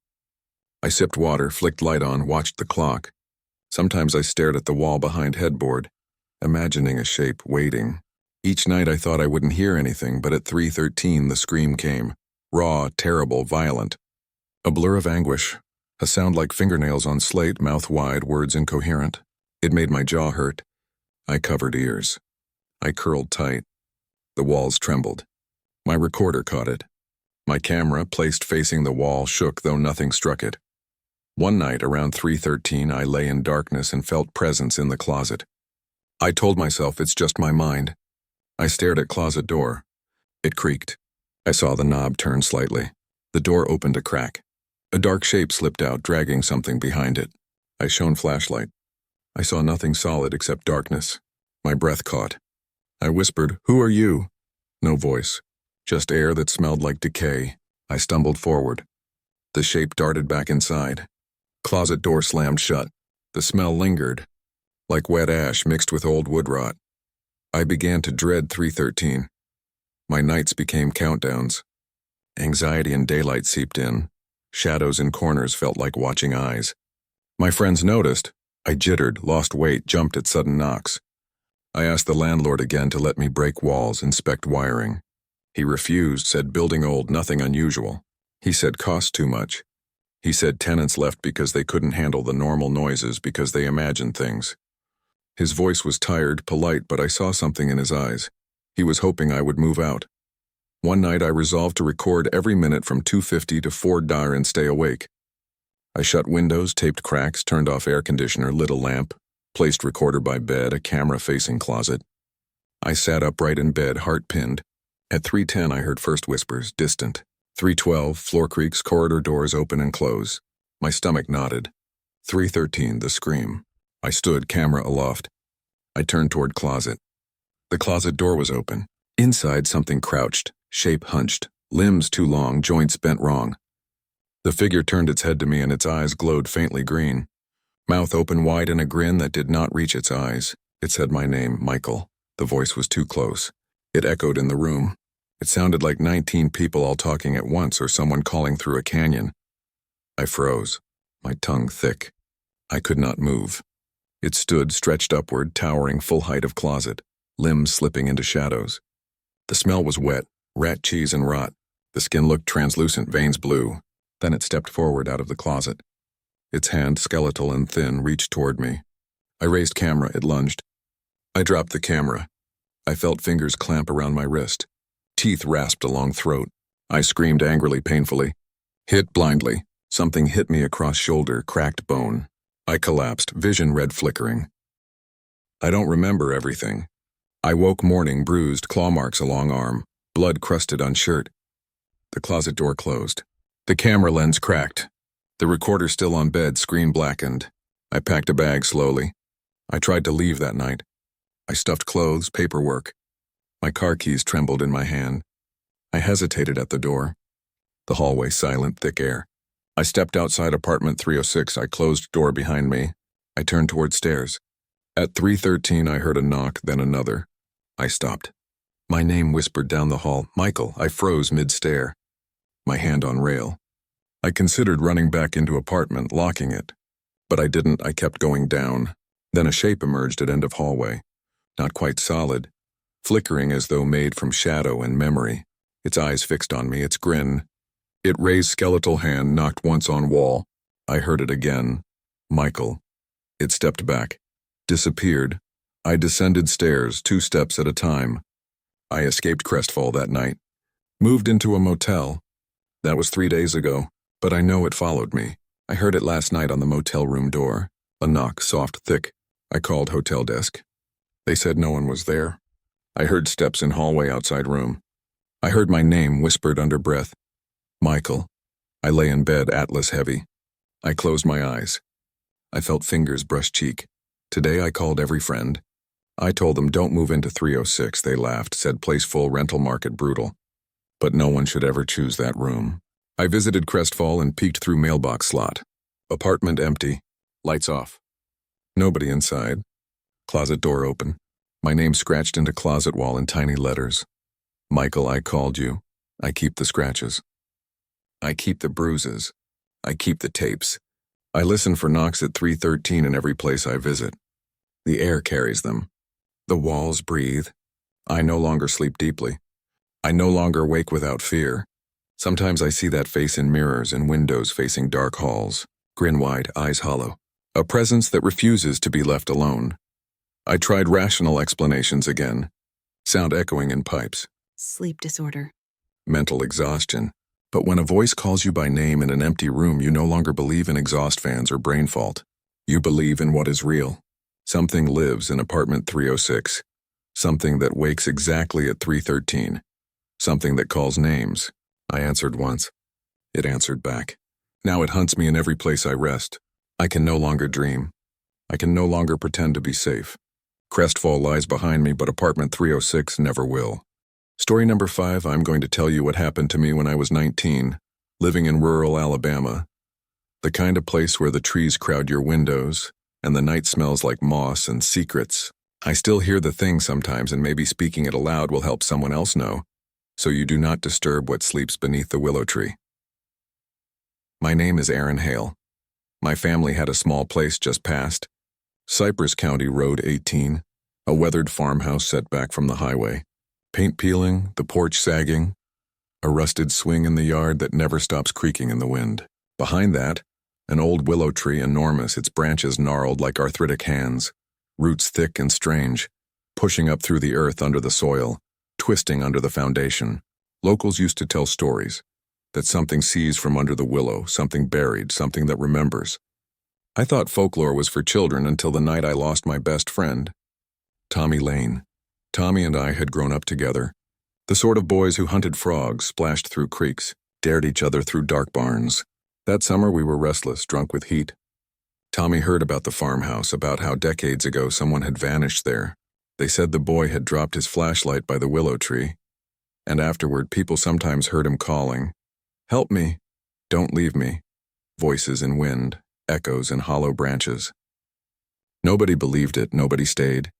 I sipped water, flicked light on, watched the clock. Sometimes I stared at the wall behind headboard, imagining a shape waiting. Each night I thought I wouldn't hear anything, but at 3:13 the scream came. Raw, terrible, violent. A blur of anguish. A sound like fingernails on slate, mouth wide, words incoherent. It made my jaw hurt. I covered ears. I curled tight. The walls trembled. My recorder caught it. My camera, placed facing the wall, shook, though nothing struck it. One night, around 3:13, I lay in darkness and felt presence in the closet. I told myself it's just my mind. I stared at closet door. It creaked. I saw the knob turn slightly. The door opened a crack. A dark shape slipped out, dragging something behind it. I shone flashlight. I saw nothing solid except darkness. My breath caught. I whispered, "Who are you?" No voice. Just air that smelled like decay. I stumbled forward. The shape darted back inside. Closet door slammed shut. The smell lingered, like wet ash mixed with old wood rot. I began to dread 3:13. My nights became countdowns. Anxiety and daylight seeped in. Shadows in corners felt like watching eyes. My friends noticed. I jittered, lost weight, jumped at sudden knocks. I asked the landlord again to let me break walls, inspect wiring. He refused, said building old, nothing unusual. He said cost too much. He said tenants left because they couldn't handle the normal noises, because they imagined things. His voice was tired, polite, but I saw something in his eyes. He was hoping I would move out. One night I resolved to record every minute from 2:50 to 4 and stay awake. I shut windows, taped cracks, turned off air conditioner, lit a lamp, placed recorder by bed, a camera facing closet. I sat upright in bed, heart pinned. At 3:10 I heard first whispers, distant. 3:12, floor creaks, corridor doors open and close. My stomach knotted. 3:13, the scream. I stood, camera aloft. I turned toward closet. The closet door was open. Inside something crouched, shape hunched, limbs too long, joints bent wrong. The figure turned its head to me and its eyes glowed faintly green. Mouth open wide in a grin that did not reach its eyes. It said my name, Michael. The voice was too close. It echoed in the room. It sounded like 19 people all talking at once or someone calling through a canyon. I froze, my tongue thick. I could not move. It stood, stretched upward, towering full height of closet, limbs slipping into shadows. The smell was wet, rat cheese and rot. The skin looked translucent, veins blue. Then it stepped forward out of the closet. Its hand, skeletal and thin, reached toward me. I raised camera, it lunged. I dropped the camera. I felt fingers clamp around my wrist. Teeth rasped along throat. I screamed angrily, painfully. Hit blindly. Something hit me across shoulder, cracked bone. I collapsed, vision red flickering. I don't remember everything. I woke morning, bruised, claw marks along arm, blood crusted on shirt. The closet door closed. The camera lens cracked. The recorder still on bed, screen blackened. I packed a bag slowly. I tried to leave that night. I stuffed clothes, paperwork. My car keys trembled in my hand. I hesitated at the door. The hallway silent, thick air. I stepped outside apartment 306. I closed door behind me. I turned toward stairs. At 3:13, I heard a knock, then another. I stopped. My name whispered down the hall. Michael. I froze mid-stair, my hand on rail. I considered running back into apartment, locking it. But I didn't. I kept going down. Then a shape emerged at end of hallway. Not quite solid, flickering as though made from shadow and memory. Its eyes fixed on me, its grin. It raised skeletal hand, knocked once on wall. I heard it again. Michael. It stepped back. Disappeared. I descended stairs, 2 steps at a time. I escaped Crestfall that night. Moved into a motel. That was 3 days ago, but I know it followed me. I heard it last night on the motel room door. A knock, soft, thick. I called hotel desk. They said no one was there. I heard steps in hallway outside room. I heard my name whispered under breath. Michael. I lay in bed, atlas heavy. I closed my eyes. I felt fingers brush cheek. Today I called every friend. I told them don't move into 306. They laughed, said place full, rental market brutal. But no one should ever choose that room. I visited Crestfall and peeked through mailbox slot. Apartment empty. Lights off. Nobody inside. Closet door open. My name scratched into closet wall in tiny letters. Michael, I called you. I keep the scratches. I keep the bruises. I keep the tapes. I listen for knocks at 3:13 in every place I visit. The air carries them. The walls breathe. I no longer sleep deeply. I no longer wake without fear. Sometimes I see that face in mirrors and windows facing dark halls, grin wide, eyes hollow. A presence that refuses to be left alone. I tried rational explanations again. Sound echoing in pipes. Sleep disorder. Mental exhaustion. But when a voice calls you by name in an empty room, you no longer believe in exhaust fans or brain fault. You believe in what is real. Something lives in apartment 306. Something that wakes exactly at 3:13. Something that calls names. I answered once. It answered back. Now it hunts me in every place I rest. I can no longer dream. I can no longer pretend to be safe. Crestfall lies behind me, but apartment 306 never will. Story number 5, I'm going to tell you what happened to me when I was 19, living in rural Alabama. The kind of place where the trees crowd your windows, and the night smells like moss and secrets. I still hear the thing sometimes, and maybe speaking it aloud will help someone else know, so you do not disturb what sleeps beneath the willow tree. My name is Aaron Hale. My family had a small place just past Cypress County Road 18, a weathered farmhouse set back from the highway. Paint peeling, the porch sagging, a rusted swing in the yard that never stops creaking in the wind. Behind that, an old willow tree, enormous, its branches gnarled like arthritic hands, roots thick and strange, pushing up through the earth under the soil, twisting under the foundation. Locals used to tell stories, that something sees from under the willow, something buried, something that remembers. I thought folklore was for children until the night I lost my best friend, Tommy Lane. Tommy and I had grown up together, the sort of boys who hunted frogs, splashed through creeks, dared each other through dark barns. That summer we were restless, drunk with heat. Tommy heard about the farmhouse, about how decades ago someone had vanished there. They said the boy had dropped his flashlight by the willow tree, and afterward people sometimes heard him calling, "Help me, don't leave me." Voices in wind, echoes in hollow branches. Nobody believed it, nobody stayed.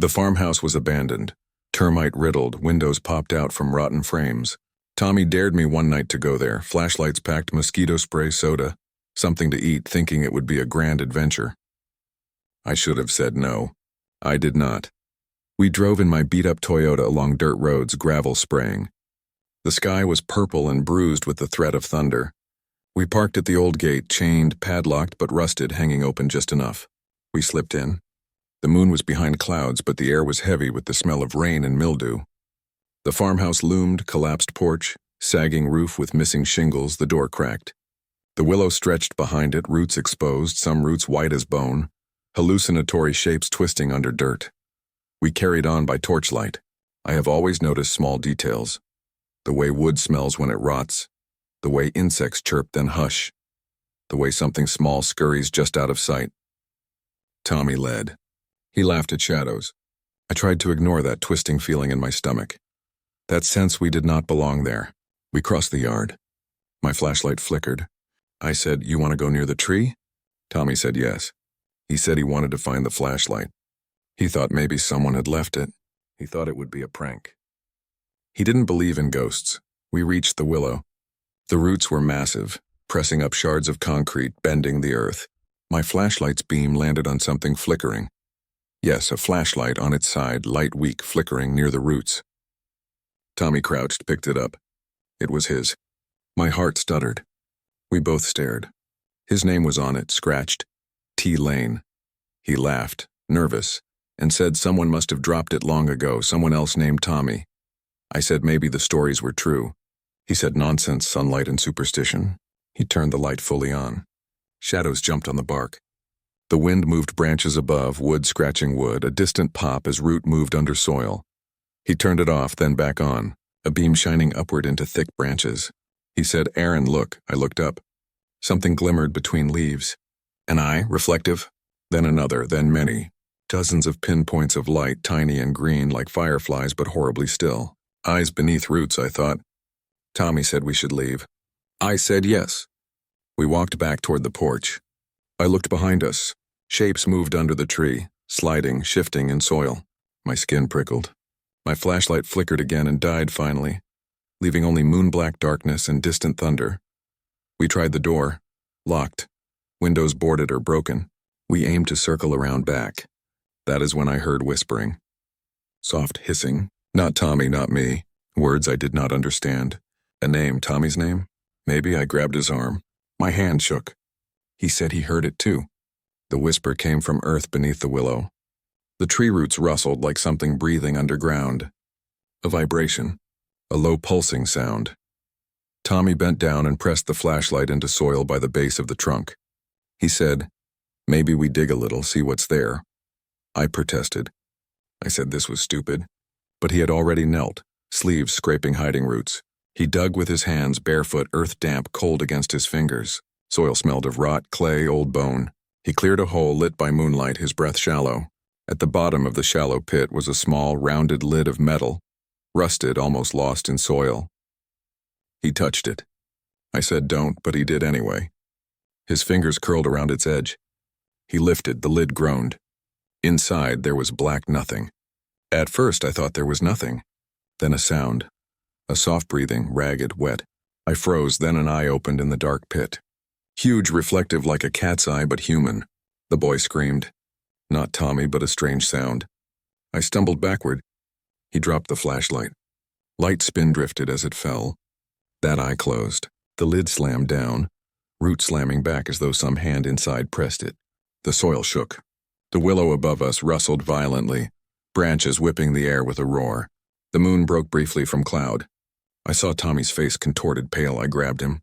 The farmhouse was abandoned, termite-riddled, windows popped out from rotten frames. Tommy dared me one night to go there, flashlights packed, mosquito spray, soda, something to eat, thinking it would be a grand adventure. I should have said no. I did not. We drove in my beat-up Toyota along dirt roads, gravel spraying. The sky was purple and bruised with the threat of thunder. We parked at the old gate, chained, padlocked, but rusted, hanging open just enough. We slipped in. The moon was behind clouds, but the air was heavy with the smell of rain and mildew. The farmhouse loomed, collapsed porch, sagging roof with missing shingles, the door cracked. The willow stretched behind it, roots exposed, some roots white as bone, hallucinatory shapes twisting under dirt. We carried on by torchlight. I have always noticed small details. The way wood smells when it rots, the way insects chirp then hush, the way something small scurries just out of sight. Tommy led. He laughed at shadows. I tried to ignore that twisting feeling in my stomach. That sense we did not belong there. We crossed the yard. My flashlight flickered. I said, "You want to go near the tree?" Tommy said yes. He said he wanted to find the flashlight. He thought maybe someone had left it. He thought it would be a prank. He didn't believe in ghosts. We reached the willow. The roots were massive, pressing up shards of concrete, bending the earth. My flashlight's beam landed on something flickering. Yes, a flashlight on its side, light weak, flickering near the roots. Tommy crouched, picked it up. It was his. My heart stuttered. We both stared. His name was on it, scratched. T. Lane. He laughed, nervous, and said someone must have dropped it long ago, someone else named Tommy. I said maybe the stories were true. He said nonsense, sunlight and superstition. He turned the light fully on. Shadows jumped on the bark. The wind moved branches above, wood scratching wood, a distant pop as root moved under soil. He turned it off, then back on, a beam shining upward into thick branches. He said, "Aaron, look." I looked up. Something glimmered between leaves. An eye, reflective, then another, then many. Dozens of pinpoints of light, tiny and green like fireflies, but horribly still. Eyes beneath roots, I thought. Tommy said we should leave. I said yes. We walked back toward the porch. I looked behind us. Shapes moved under the tree, sliding, shifting in soil. My skin prickled. My flashlight flickered again and died finally, leaving only moon-black darkness and distant thunder. We tried the door. Locked. Windows boarded or broken. We aimed to circle around back. That is when I heard whispering. Soft hissing. Not Tommy, not me. Words I did not understand. A name, Tommy's name? Maybe. I grabbed his arm. My hand shook. He said he heard it too. The whisper came from earth beneath the willow. The tree roots rustled like something breathing underground. A vibration. A low pulsing sound. Tommy bent down and pressed the flashlight into soil by the base of the trunk. He said, "Maybe we dig a little, see what's there." I protested. I said this was stupid. But he had already knelt, sleeves scraping hiding roots. He dug with his hands, barefoot, earth damp, cold against his fingers. Soil smelled of rot, clay, old bone. He cleared a hole lit by moonlight, his breath shallow. At the bottom of the shallow pit was a small, rounded lid of metal, rusted, almost lost in soil. He touched it. I said don't, but he did anyway. His fingers curled around its edge. He lifted, the lid groaned. Inside there was black nothing. At first I thought there was nothing. Then a sound. A soft breathing, ragged, wet. I froze, then an eye opened in the dark pit. Huge, reflective like a cat's eye, but human. The boy screamed. Not Tommy, but a strange sound. I stumbled backward. He dropped the flashlight. Light spin drifted as it fell. That eye closed. The lid slammed down, root slamming back as though some hand inside pressed it. The soil shook. The willow above us rustled violently, branches whipping the air with a roar. The moon broke briefly from cloud. I saw Tommy's face contorted, pale. I grabbed him.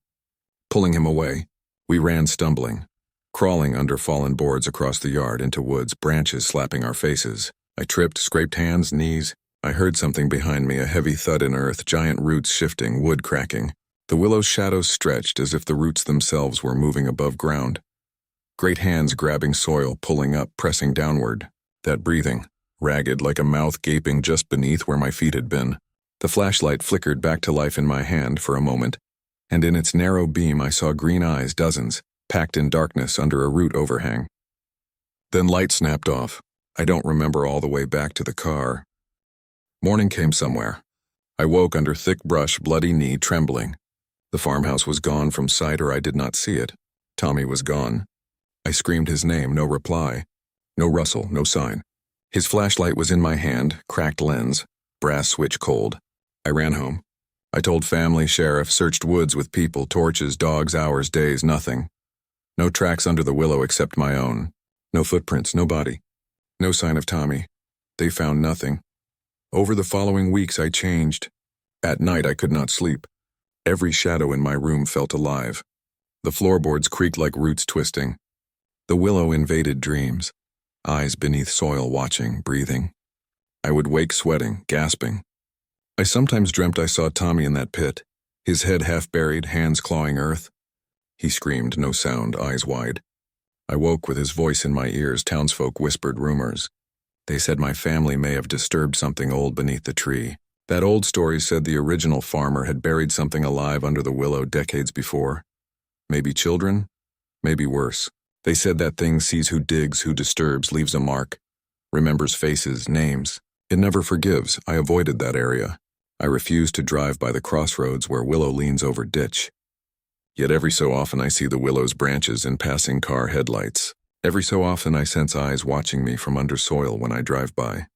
Pulling him away, we ran stumbling, crawling under fallen boards across the yard into woods, branches slapping our faces. I tripped, scraped hands, knees. I heard something behind me, a heavy thud in earth, giant roots shifting, wood cracking. The willow's shadows stretched as if the roots themselves were moving above ground. Great hands grabbing soil, pulling up, pressing downward. That breathing, ragged like a mouth gaping just beneath where my feet had been. The flashlight flickered back to life in my hand for a moment, and in its narrow beam I saw green eyes, dozens, packed in darkness under a root overhang. Then light snapped off. I don't remember all the way back to the car. Morning came somewhere. I woke under thick brush, bloody knee, trembling. The farmhouse was gone from sight, or I did not see it. Tommy was gone. I screamed his name, no reply. No rustle, no sign. His flashlight was in my hand, cracked lens, brass switch cold. I ran home. I told family, sheriff, searched woods with people, torches, dogs, hours, days, nothing. No tracks under the willow except my own. No footprints, no body. No sign of Tommy. They found nothing. Over the following weeks I changed. At night I could not sleep. Every shadow in my room felt alive. The floorboards creaked like roots twisting. The willow invaded dreams. Eyes beneath soil watching, breathing. I would wake sweating, gasping. I sometimes dreamt I saw Tommy in that pit, his head half buried, hands clawing earth. He screamed, no sound, eyes wide. I woke with his voice in my ears. Townsfolk whispered rumors. They said my family may have disturbed something old beneath the tree. That old story said the original farmer had buried something alive under the willow decades before. Maybe children, maybe worse. They said that thing sees who digs, who disturbs, leaves a mark, remembers faces, names. It never forgives. I avoided that area. I refused to drive by the crossroads where willow leans over ditch. Yet every so often I see the willow's branches in passing car headlights. Every so often I sense eyes watching me from under soil when I drive by.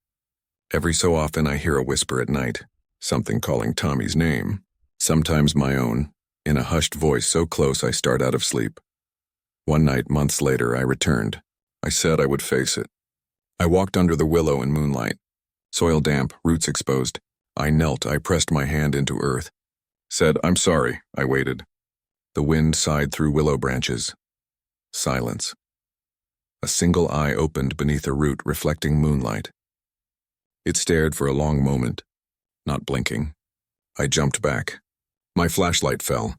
Every so often I hear a whisper at night, something calling Tommy's name, sometimes my own, in a hushed voice so close I start out of sleep. One night, months later, I returned. I said I would face it. I walked under the willow in moonlight. Soil damp, roots exposed. I knelt, I pressed my hand into earth. Said, "I'm sorry," I waited. The wind sighed through willow branches. Silence. A single eye opened beneath a root reflecting moonlight. It stared for a long moment, not blinking. I jumped back. My flashlight fell.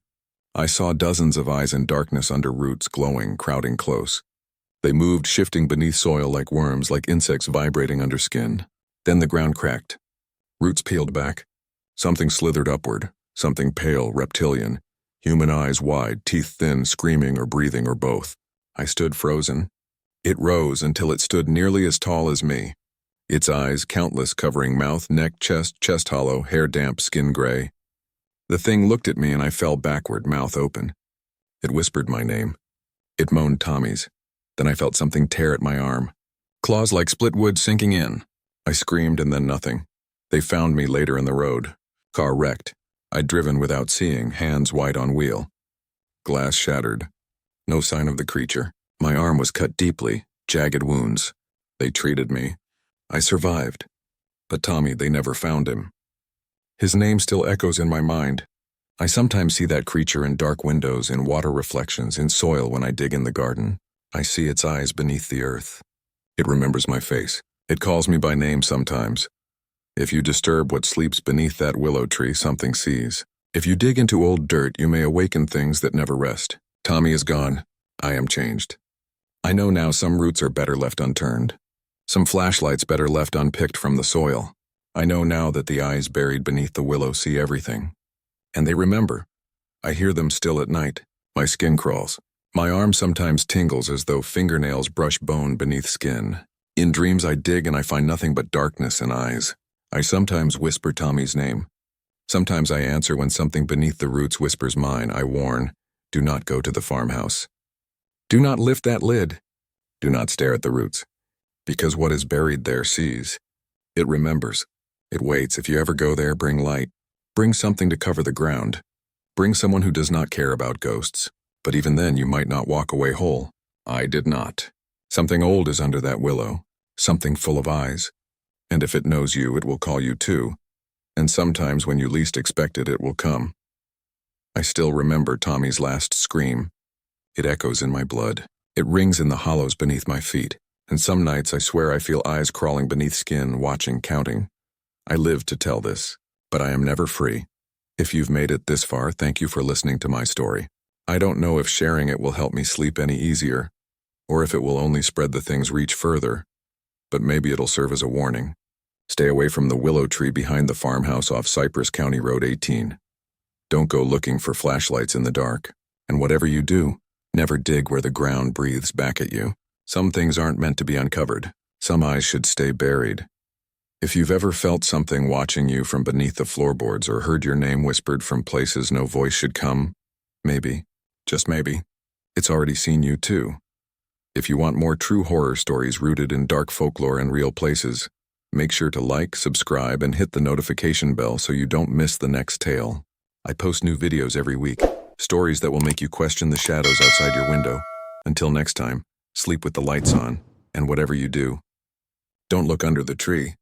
I saw dozens of eyes in darkness under roots, glowing, crowding close. They moved, shifting beneath soil like worms, like insects vibrating under skin. Then the ground cracked. Roots peeled back. Something slithered upward, something pale, reptilian. Human eyes wide, teeth thin, screaming or breathing or both. I stood frozen. It rose until it stood nearly as tall as me. Its eyes, countless, covering mouth, neck, chest hollow, hair damp, skin gray. The thing looked at me and I fell backward, mouth open. It whispered my name. It moaned Tommy's. Then I felt something tear at my arm. Claws like split wood sinking in. I screamed and then nothing. They found me later in the road. Car wrecked. I'd driven without seeing, hands wide on wheel. Glass shattered. No sign of the creature. My arm was cut deeply, jagged wounds. They treated me. I survived. But Tommy, they never found him. His name still echoes in my mind. I sometimes see that creature in dark windows, in water reflections, in soil when I dig in the garden. I see its eyes beneath the earth. It remembers my face. It calls me by name sometimes. If you disturb what sleeps beneath that willow tree, something sees. If you dig into old dirt, you may awaken things that never rest. Tommy is gone. I am changed. I know now some roots are better left unturned. Some flashlights better left unpicked from the soil. I know now that the eyes buried beneath the willow see everything. And they remember. I hear them still at night. My skin crawls. My arm sometimes tingles as though fingernails brush bone beneath skin. In dreams I dig and I find nothing but darkness and eyes. I sometimes whisper Tommy's name. Sometimes I answer when something beneath the roots whispers mine. I warn, do not go to the farmhouse. Do not lift that lid. Do not stare at the roots. Because what is buried there sees. It remembers. It waits. If you ever go there, bring light. Bring something to cover the ground. Bring someone who does not care about ghosts. But even then, you might not walk away whole. I did not. Something old is under that willow. Something full of eyes. And if it knows you, it will call you too. And sometimes when you least expect it, it will come. I still remember Tommy's last scream. It echoes in my blood. It rings in the hollows beneath my feet. And some nights I swear I feel eyes crawling beneath skin, watching, counting. I live to tell this, but I am never free. If you've made it this far, thank you for listening to my story. I don't know if sharing it will help me sleep any easier, or if it will only spread the thing's reach further, but maybe it'll serve as a warning. Stay away from the willow tree behind the farmhouse off Cypress County Road 18. Don't go looking for flashlights in the dark, and whatever you do, never dig where the ground breathes back at you. Some things aren't meant to be uncovered. Some eyes should stay buried. If you've ever felt something watching you from beneath the floorboards or heard your name whispered from places no voice should come, maybe, just maybe, it's already seen you too. If you want more true horror stories rooted in dark folklore and real places, make sure to like, subscribe, and hit the notification bell so you don't miss the next tale. I post new videos every week, stories that will make you question the shadows outside your window. Until next time, sleep with the lights on, and whatever you do, don't look under the tree.